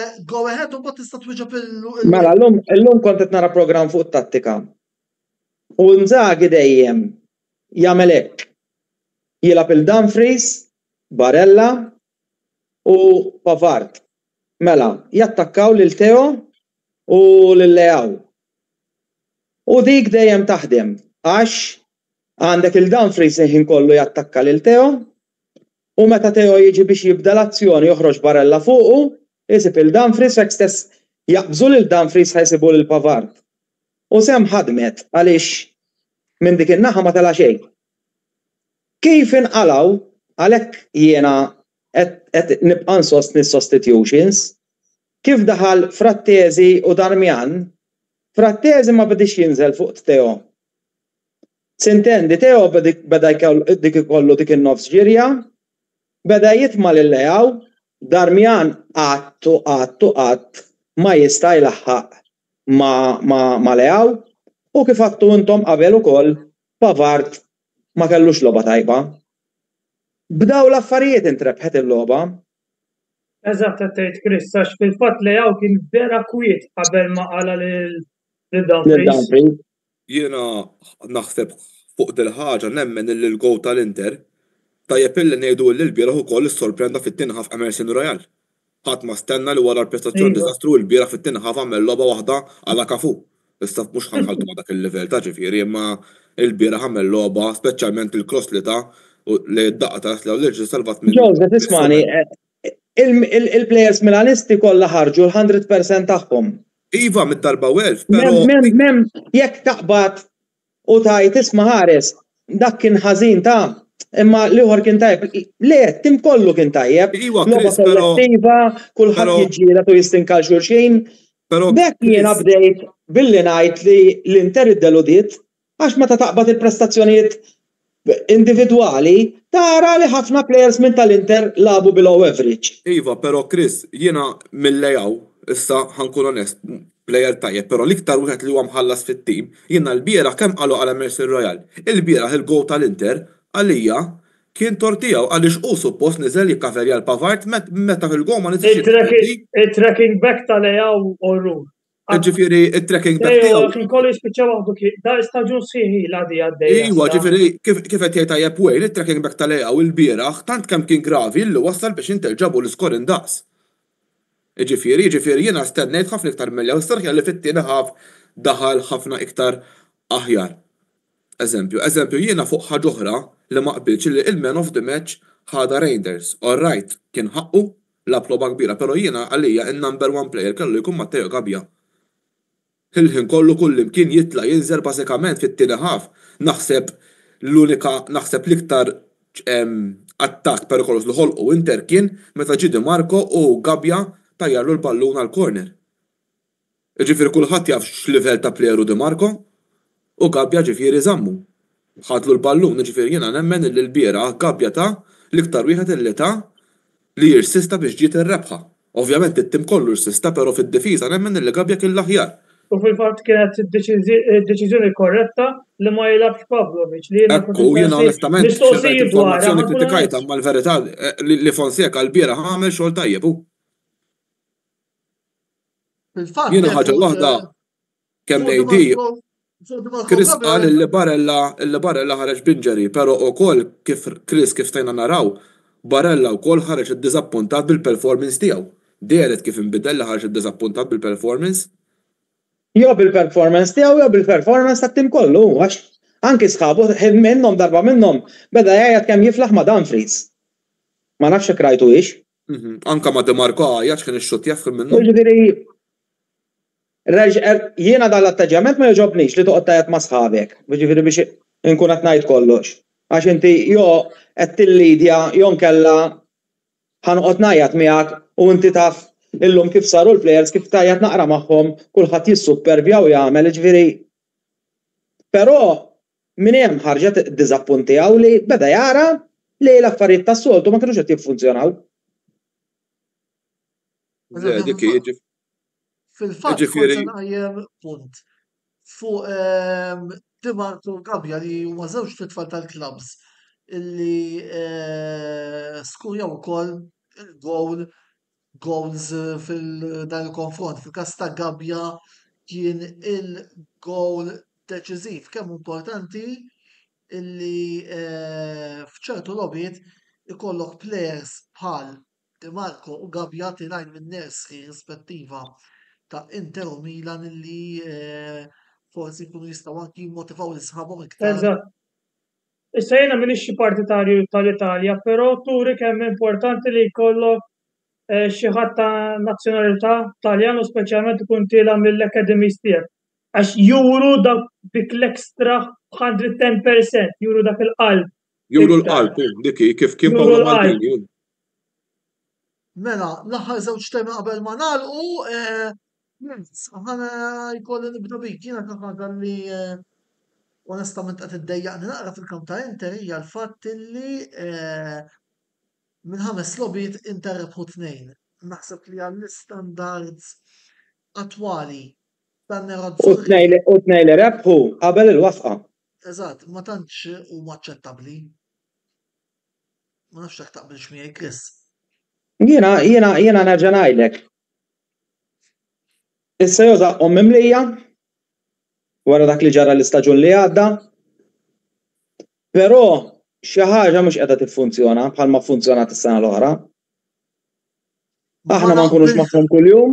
ahead u bat tista' twieġeb Mela llum kont qed nara programm fuq it-tattika. U Inzaghi dejjem jagħmel hekk. Jilgħab il-Dumfries, Barella u Pavard. Mela, jattakkaw lil Teo u lil Leao. U dik dejjem taħdem għax għandek il-Dumfries ħin kollu jattakka lil Teo u meta Teo jiġi biex jibda l-azzjoni joħroġ Barella fuqu, jisib il-Dumfries fek stess jaqbżu lil-Dumfries ħajsibu lil-Pavard. U sem ħadmet għaliex minn dik in-naħa ma tela xejn. Kif inqalaw għalhekk jiena qed nibqa' nsostni substitutions, kif daħal Frattesi u Darmian, Frattesi ma bedix jinżel fuq Teo. Sintendi, Teo beda dik ikollu dik in-nofs ġirja, beda jitma' lil Leao, Darmian qatt ma jista' jlaħħaq ma Leao u kif għattu intom qabel ukoll Pavard ma kellux logħba tajba. Bdaw l-affarijiet intrebħet il-logħba. Eżatt qed tgħid Chris, għax fil-fatt Leao kien vera kwiet qabel ma qala lil-Dumfries. Jiena naħseb fuq dil-ħaġa nemmen il-gow tal-Inter tajjeb illi ngħidu l-bieraħ ukoll issorprenda fit-tinħaf Emerson Royal. Ħadd ma stenna li wara l-prestazzjoni diżastru l-bieraħ fit-tinħaf għamel logħba waħda għala kafu. Issa mhux ħanħaltu ma dak il-livell ta' ġifieri, imma l-bieraħ għamel logħba speċjalment il-cross li ta' li d-daqqa ta' l-leġi salvat minn. Joseph, ismani, il-plejers Milanisti kollha ħarġu l-100% tagħhom. Iva mid-darba welf, però Mem jekk taqbad u tajt isma' ħares, dak kien ħażin ta' imma l-ieħor kien tajjeb. Le, tim kollu kien tajjeb. Logħba kollettiva, kulħadd jiġġieled u jistinkal xulxin. Bekk jiena bdejt billi ngħid li l-Inter iddeludiet għax meta taqbad il-prestazzjonijiet individwali tara li ħafna players minn tal-Inter labu below average. Iva, però Chris, jiena mill-Leao issa ħankun onest, plejer tajjeb, però l-iktar wieħed li huwa mħallas fit-tim, jiena l-bieraħ kemm qalu għal Emerson Royal. Il-bieraħ il-gow tal-Inter għalija kien tortijaw għaliex u suppost niżel jikkaverja l-Pavard meta fil-gow ma nitix. Il-tracking back tal-Leao orru. Ġifieri it-tracking back tiegħu. Kien kollu jispiċċaw waħdu da staġun sieħi l-għadi għaddej. Iwa, ġifieri kif qed jgħid tajjeb Wayne, it-tracking back tal-Leao il-bieraħ tant kemm kien gravi li wassal biex Inter ġabu l-iskor indaqs. Ġifieri jiena stennejt ħafna iktar mill-jew istarħja li fit-tieni ħaf daħal ħafna iktar aħjar. Eżempju jiena fuq ħaġa oħra li ma qbilx li il-man of the match ħada Reinders. All right, kien ħaqqu lab logħba kbira, però jiena għalija in-number one player kellu jkun Matteo Gabbia. Il-ħin kollu kullimkien jitla' jinżel bażikament fit-tieni ħaf. Naħseb l-iktar attakk perikolos li ħolqu Inter kien meta ġie Di Marco u Gabbia tajjarlu l-ballun għall-corner. Ġifieri kulħadd jaf x'livell ta' plejeru Di Marco u Gabbia ġifieri żammu. Ħadlu l-ballun, ġifieri jiena nemmen li l-biera Gabbia ta' l-iktar wieħed illi ta' li jirsista biex ġiet ir-rebħa. Ovvjament it-tim kollu jirsista, però fid-difiża nemmen li Gabbia kien l-aħjar. U fil-fatt kienet id-deċiżjoni korretta li ma jilabx Pavlovic. Ekku, jiena onestament informazzjoni kritikajta, ma l-verità li Fonseca l-biera ħamel xogħol tajjeb. Jiena ħaġa waħda kemm ngħidi Chris qal li Barella ħareġ b'inġeri, però wkoll kif stajna naraw, Barella wkoll ħareġ iddiżappuntat bil-performance tiegħu. Deret kif inbidel li ħareġ iddiżappuntat bil-performance? Jo bil-performance tiegħu jew bil-performance tat-tim kollu, għax anki sħabu minnhom darba minnhom beda jgħid kemm jiflaħ ma' Dumfries. Ma nafx hekk rajtu hix. Anka ma' Di Marco għajax kien ix-xut jafħim minnhom. Jiġifieri jiena dal-atteġġament ma jogħġobnix li toqgħod tajjeb ma' sħabek, jiġifieri biex inkun qed ngħid kollox. Għax inti jo qed tillidja jew nkella ħanoqgħod ngħajjad miegħek u inti taf illum kif saru l-plejers, kif tajjeb naqra magħhom, kulħadd jissupervja u jagħmel, ġifieri. Però minn hemm ħarġet id-diżappunti hawn li beda jara li l-affarijiet tas-soltu ma kinux qed jiffunzjonaw. Fil-fatt forsi nqajjem punt fuq Di Marco u Gabbia li huma żewġ titfal tal-klabs illi skurjaw ukoll goals fil-dan il-konfront. Fil-każ ta' Gabbia kien il-goal deċiżiv kemm importanti illi f'ċertu logħbiet ikollok plejers bħal Di Marco u Gabbia tingħid min-nersi rispettiva ta' Inter u Milan illi forsi jkunu jistgħu anki jimmotivaw l-isħabhom iktar. Eżatt. Issa jiena m'iniex xi partitarju tal-Italja, però turi kemm importanti li jkollok xi ħadd ta' nazzjonalità Taljan u speċjalment ikun tiela mill-academies tiegħek. Għax juru dik l-ekstra 110%, juru dak il-qalb. Juru l-qalb, diki kif kien Paolo Maldini. Mela, l-aħħar żewġ temi qabel ma nagħlqu, ħana jkolli nibda bik, jiena ħaġa li onestament qed iddejjaqni naqra fil-kamp ta' Inter hija l-fatt illi minn 5 logħbiet Inter rebħu 2. Naħseb li għall-istandards attwali u tnej li rebħu qabel il-wafqa. Eżatt, ma tantx huma aċċettabbli. Ma nafx hekk taqbilx miegħi Chris. Jiena nerġa' ngħidlek. Issa jożaqhom mimlija wara dak li ġara l-istaġun li għadda. Però xi ħaġa mhux qiegħda tiffunzjona bħalma funzjonat is-sena l-oħra. Aħna ma nkunux magħhom kuljum.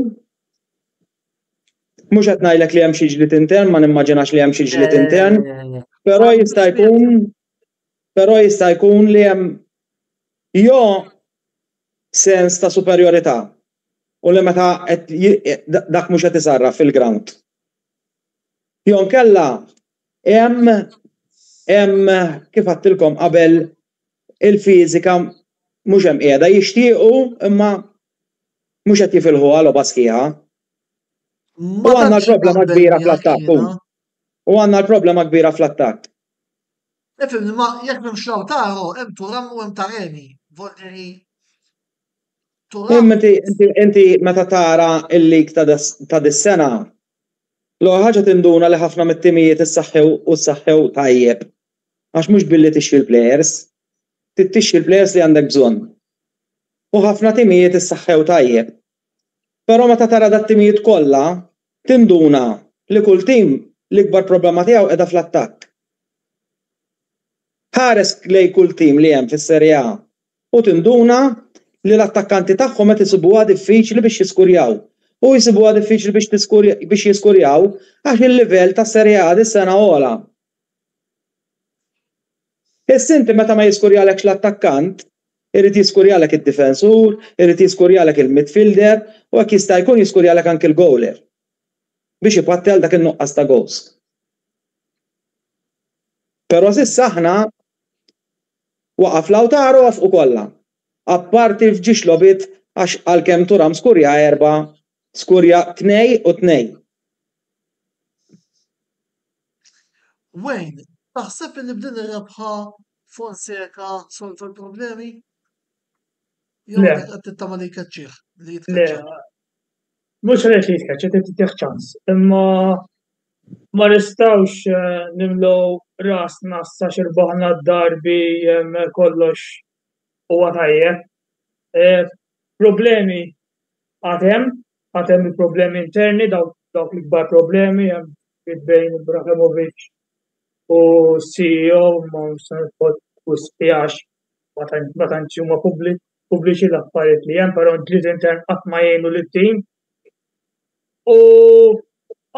Mhux qed ngħidlek li hemm xi ġlied intern, ma nimmaġinax li hemm xi ġlied intern, però jista' jkun li hemm jew sens ta' superjorità u li meta dak mhux qed isarraf fil-ground. Jew nkella hemm kif għattilkom qabel il-fiżika mhux hemm qiegħda jixtiequ imma mhux qed jifilħu għal sħiħa. U għandna l-problema kbira fl-attakk. U għandna l-problema kbira fl-attakk. Ifhimni ma jekk m'hemmx Lautaro, hemm Thuram u hemm Taremi. Volderi Thuram. Inti meta tara l-lig ta' dis-sena, l-ewwel ħaġa tinduna li ħafna mit-timijiet issaħħew tajjeb. Għax mhux billi tixfi l-plejers, tixfi l-plejers li għandek bżonn. U ħafna timijiet issaħħew tajjeb. Però meta tara dat-timijiet kollha, tinduna li kull tim l-ikbar problema tiegħu qiegħda fl-attakk. Ħares lej kull tim li hemm fis-Serje A u tinduna li l-attakkanti tagħhom qed isibuha diffiċli biex jiskurjaw. U jisibuha diffiċli biex jiskurjaw għax il-livell ta' Serje A dis-sena ogħla. Is-inti meta ma jiskurjalekx l-attakant, irid jiskurjalek id-difensur, irid jiskurjalek il-midfielder u hekk jista' jkun jiskurjalek anke il-goaler biex ipattel dak in-nuqqas ta' goals. Però s'issa aħna waqaf Lautaro waqfu kollha. Apparti f'ġiex logħbiet għax għalkemm Turam skurja 4, skurja 2 u 2. Wayne, taħseb li bdin ir-rebħa Fonseca solva l-problemi? Jew Le. qed tittama li jkaċċih li Le, jitkaċċih? mhux għaliex li jitkaċċa titih ċans, imma ma nistgħux nimlew rasna sa xirbaħna d-darbi kollox huwa tajjeb. Problemi għad hemm il-problemi interni dawk l-ikbar problemi hemm bejn Ibrahimovic u CEO ma u spjax ma tantx huma pubbliċi l-affarijiet li hemm, però ġlied intern qatt ma jgħinu lit-tim. U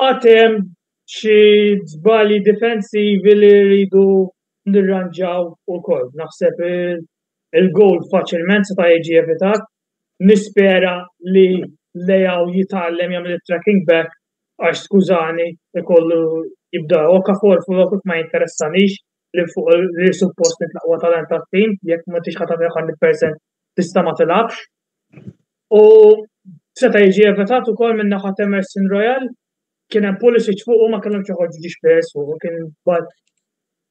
għad hemm xi żbalji difensivi li rridu nirranġaw ukoll. Naħseb il-gowl faċilment seta' jiġi evitat. Nispera li Leao jitgħallem jagħmel it-tracking back għax skużani ikollu jibda Okafor fuq ma jinteressanix li fuq li suppost nitlaqwa talent tat-tim jekk ma tix ħadd 100% tista' ma tilabx. U seta' jiġi evitat ukoll minn naħa Emerson Royal kien hemm Pulisic fuq u ma kellhomx joħorġu ġiex pers u kien bad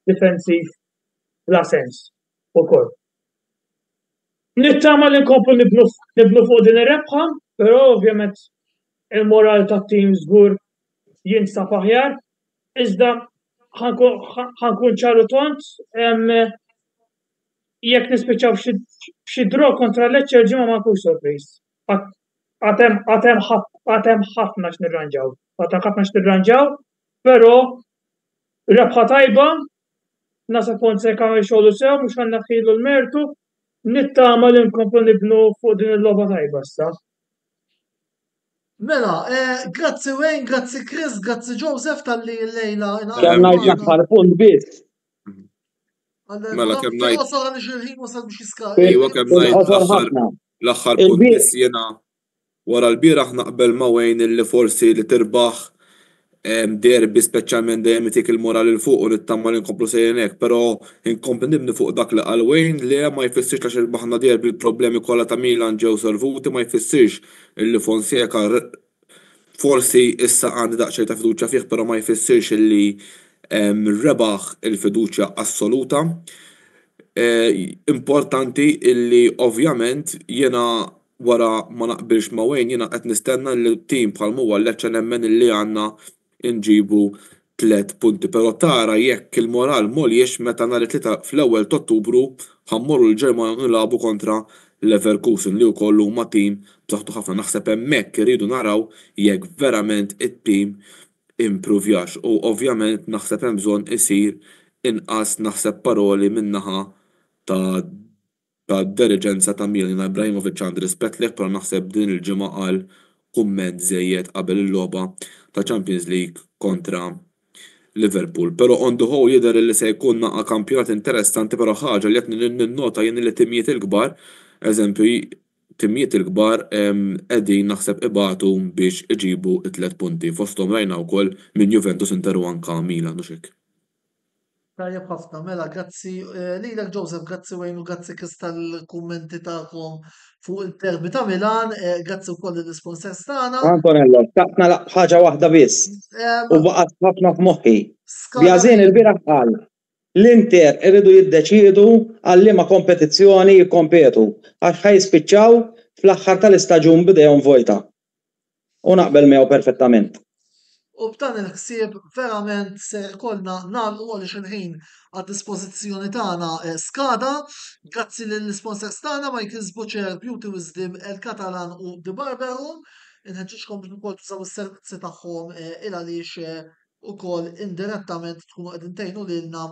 defensiv bla sens ukoll. Nittama li nkomplu nibnu fuq din ir-rebħa, però ovvjament il-moral tat-tim żgur jinstab aħjar. Iżda ħankun ċaru tont jekk nispiċċaw f'xi draw kontra Lecce ġimgħa ma nkunx sorpriż. Għad hemm ħafna x'nirranġaw, però rebħa tajba, nasa Fonseca għamel xogħlu sew mhux ħannaħħilu l-mertu, nittama li nkomplu nibnu fuq din il-logħba tajba issa. Mela, grazzi Wayne, grazzi Chris, grazzi Joseph tal-li l-lejla. Kemm ngħid l-aħħar punt biss. Mela kemm ngħid. Wasal għal ġirħin wasal biex jiskar. Ejwa kemm ngħid l-aħħar punt biss jiena wara l-bieraħ naqbel ma' Wayne li forsi li tirbaħ derbi speċjalment dejjem itik il-moral il fuq u nittamma li nkomplu sejrin hekk, però inkomplu nibni fuq dak li qal Wayne li ma jfissirx għax irbaħna derbi l-problemi kollha ta' Milan ġew solvuti, ma jfissirx illi Fonseca forsi issa għandi daqsxejn ta' fiduċja fih, però ma jfissirx illi rebaħ il-fiduċja assoluta. Importanti illi ovvjament jiena wara ma naqbilx ma' Wayne jiena qed nistenna li t-tim bħal huwa Lecce nemmen illi għandna inġibu 3 punti, però tara jekk il-moral moliex meta nhar it-tlieta fl-ewwel ta' Ottubru ħammorru l-Ġermanja nilagħbu kontra Leverkusen li wkoll huma tim b'saħħtu ħafna. Naħseb hemmhekk iridu naraw jekk verament it-tim impruvjax u ovvjament naħseb hemm bżonn isir inqas naħseb paroli min-naħa ta' diriġenza ta' Milan. Ibrahimovic għandi rispett leh, però naħseb din il-ġimgħa qal kumment żejjed qabel il-logħba ta' Champions League kontra Liverpool. Però on the whole jidher li se jkun naqa' kampjonat interessanti, però ħaġa li qed ninnota jien li timijiet il-kbar, eżempju timijiet il-kbar qegħdin naħseb ibatu biex iġibu 3 punti. Fosthom rajna wkoll minn Juventus, Inter u anke Milan u xek. Tajjeb ħafna, mela, grazzi lilek Joseph, grazzi Wayne u grazzi Chris tal-kummenti tagħkom fuq il-derbi ta' Milan, grazzi wkoll l-sponsors tagħna. Antonello, taqna ħaġa waħda biss. U baqgħet ħafna f'moħħi. Bjażin il-bieraħ qal l-Inter iridu jiddeċiedu għal liema kompetizzjoni jikkompetu għax ħajspiċċaw fl-aħħar tal-istaġun bidejhom vojta. U naqbel miegħu perfettament. U b'dan il-ħsieb verament ser kollna nagħmlu għaliex il-ħin għad-dispożizzjoni tagħna skada. Grazzi lill-sponsors tagħna Michael's Butcher, Beauty Wisdom, El Catalan u The Barber Room. Inħeġġixkom biex ukoll tużaw is-servizzi tagħhom il għaliex ukoll indirettament tkunu qegħdin tgħinu lilna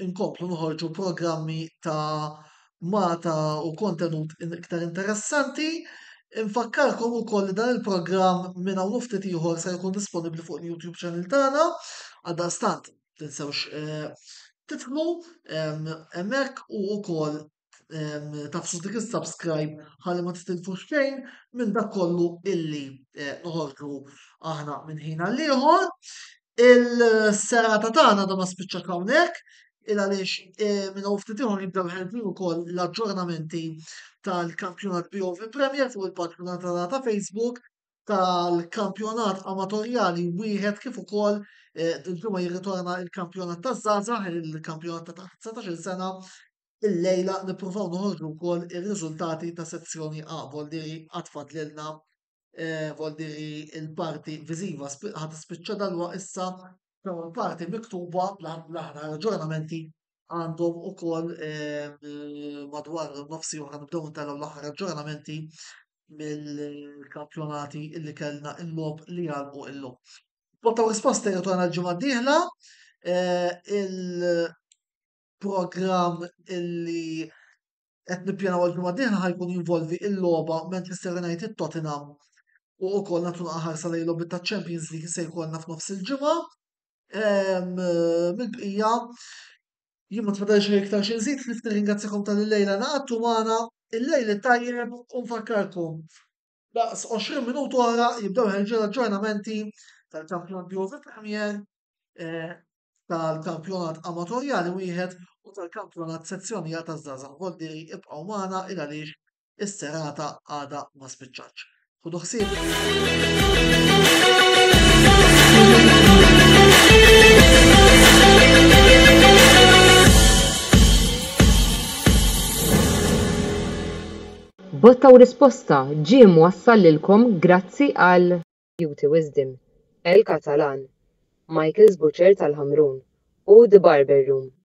inkomplu noħorġu programmi ta' mata u kontenut iktar interessanti. Infakkarkom ukoll li dan il-programm minn hawn ftit ieħor se jkun disponibbli fuq il-YouTube channel tagħna, għaldaqstant tinsewx tidħlu hemmhekk u wkoll tafsu dik is-subscribe ħalli ma titilfux xejn minn dak kollu illi noħorġu aħna minn ħin għal ieħor. Il-serata tagħna da ma spiċċax hawnhekk għaliex minn hawn ftit ieħor jibdew ħelbin ukoll l-aġġornamenti tal-kampjonat BOV Premier fuq il-paġna tagħna ta' Facebook tal-kampjonat amatorjali wieħed kif ukoll il-ġimgħa jirritorna il-kampjonat taż-żgħażagħ, il-kampjonat ta' 19-il sena. Il-lejla nippruvaw noħorġu wkoll ir-riżultati ta' sezzjoni A voldiri għatfad lilna voldiri il-parti viżiva ħad spiċċa dalwa issa parti miktuba l-aħna aġġornamenti għandhom ukoll madwar nofsi oħra nibdew ntellaw l-aħħar aġġornamenti mill-kampjonati illi kellna il-lob li għalqu illum. Botta risposta jirtorna l-ġimgħa d-dieħla il-programm illi qed nippjanaw l-ġimgħa d-dieħla ħajkun jinvolvi il-logħba Manchester United Tottenham u wkoll nagħtu ħarsa lejn logħbi taċ-Champions League se jkollna f'nofs il-ġimgħa. Mill-bqija jien ma tfadalx iktar xi nżid li nirringrazzjakom tal-lejla naqgħdu magħna il-lejl tajjeb u nfakkarkom daqs 20 minuta oħra jibdew ħelġu aġġornamenti tal-kampjonat BOV Premier, tal-kampjonat amatorjali wieħed u tal-kampjonat sezzjoni taż-żgħażagħ. Voldiri ibqgħu magħna il għaliex is-serata għadha ma spiċċax. Ħudu ħsieb. Botta u risposta ġie mwassal lilkom grazzi għal Beauty Wisdom, El Catalan, Michael's Butcher tal-Ħamrun u The Barber Room.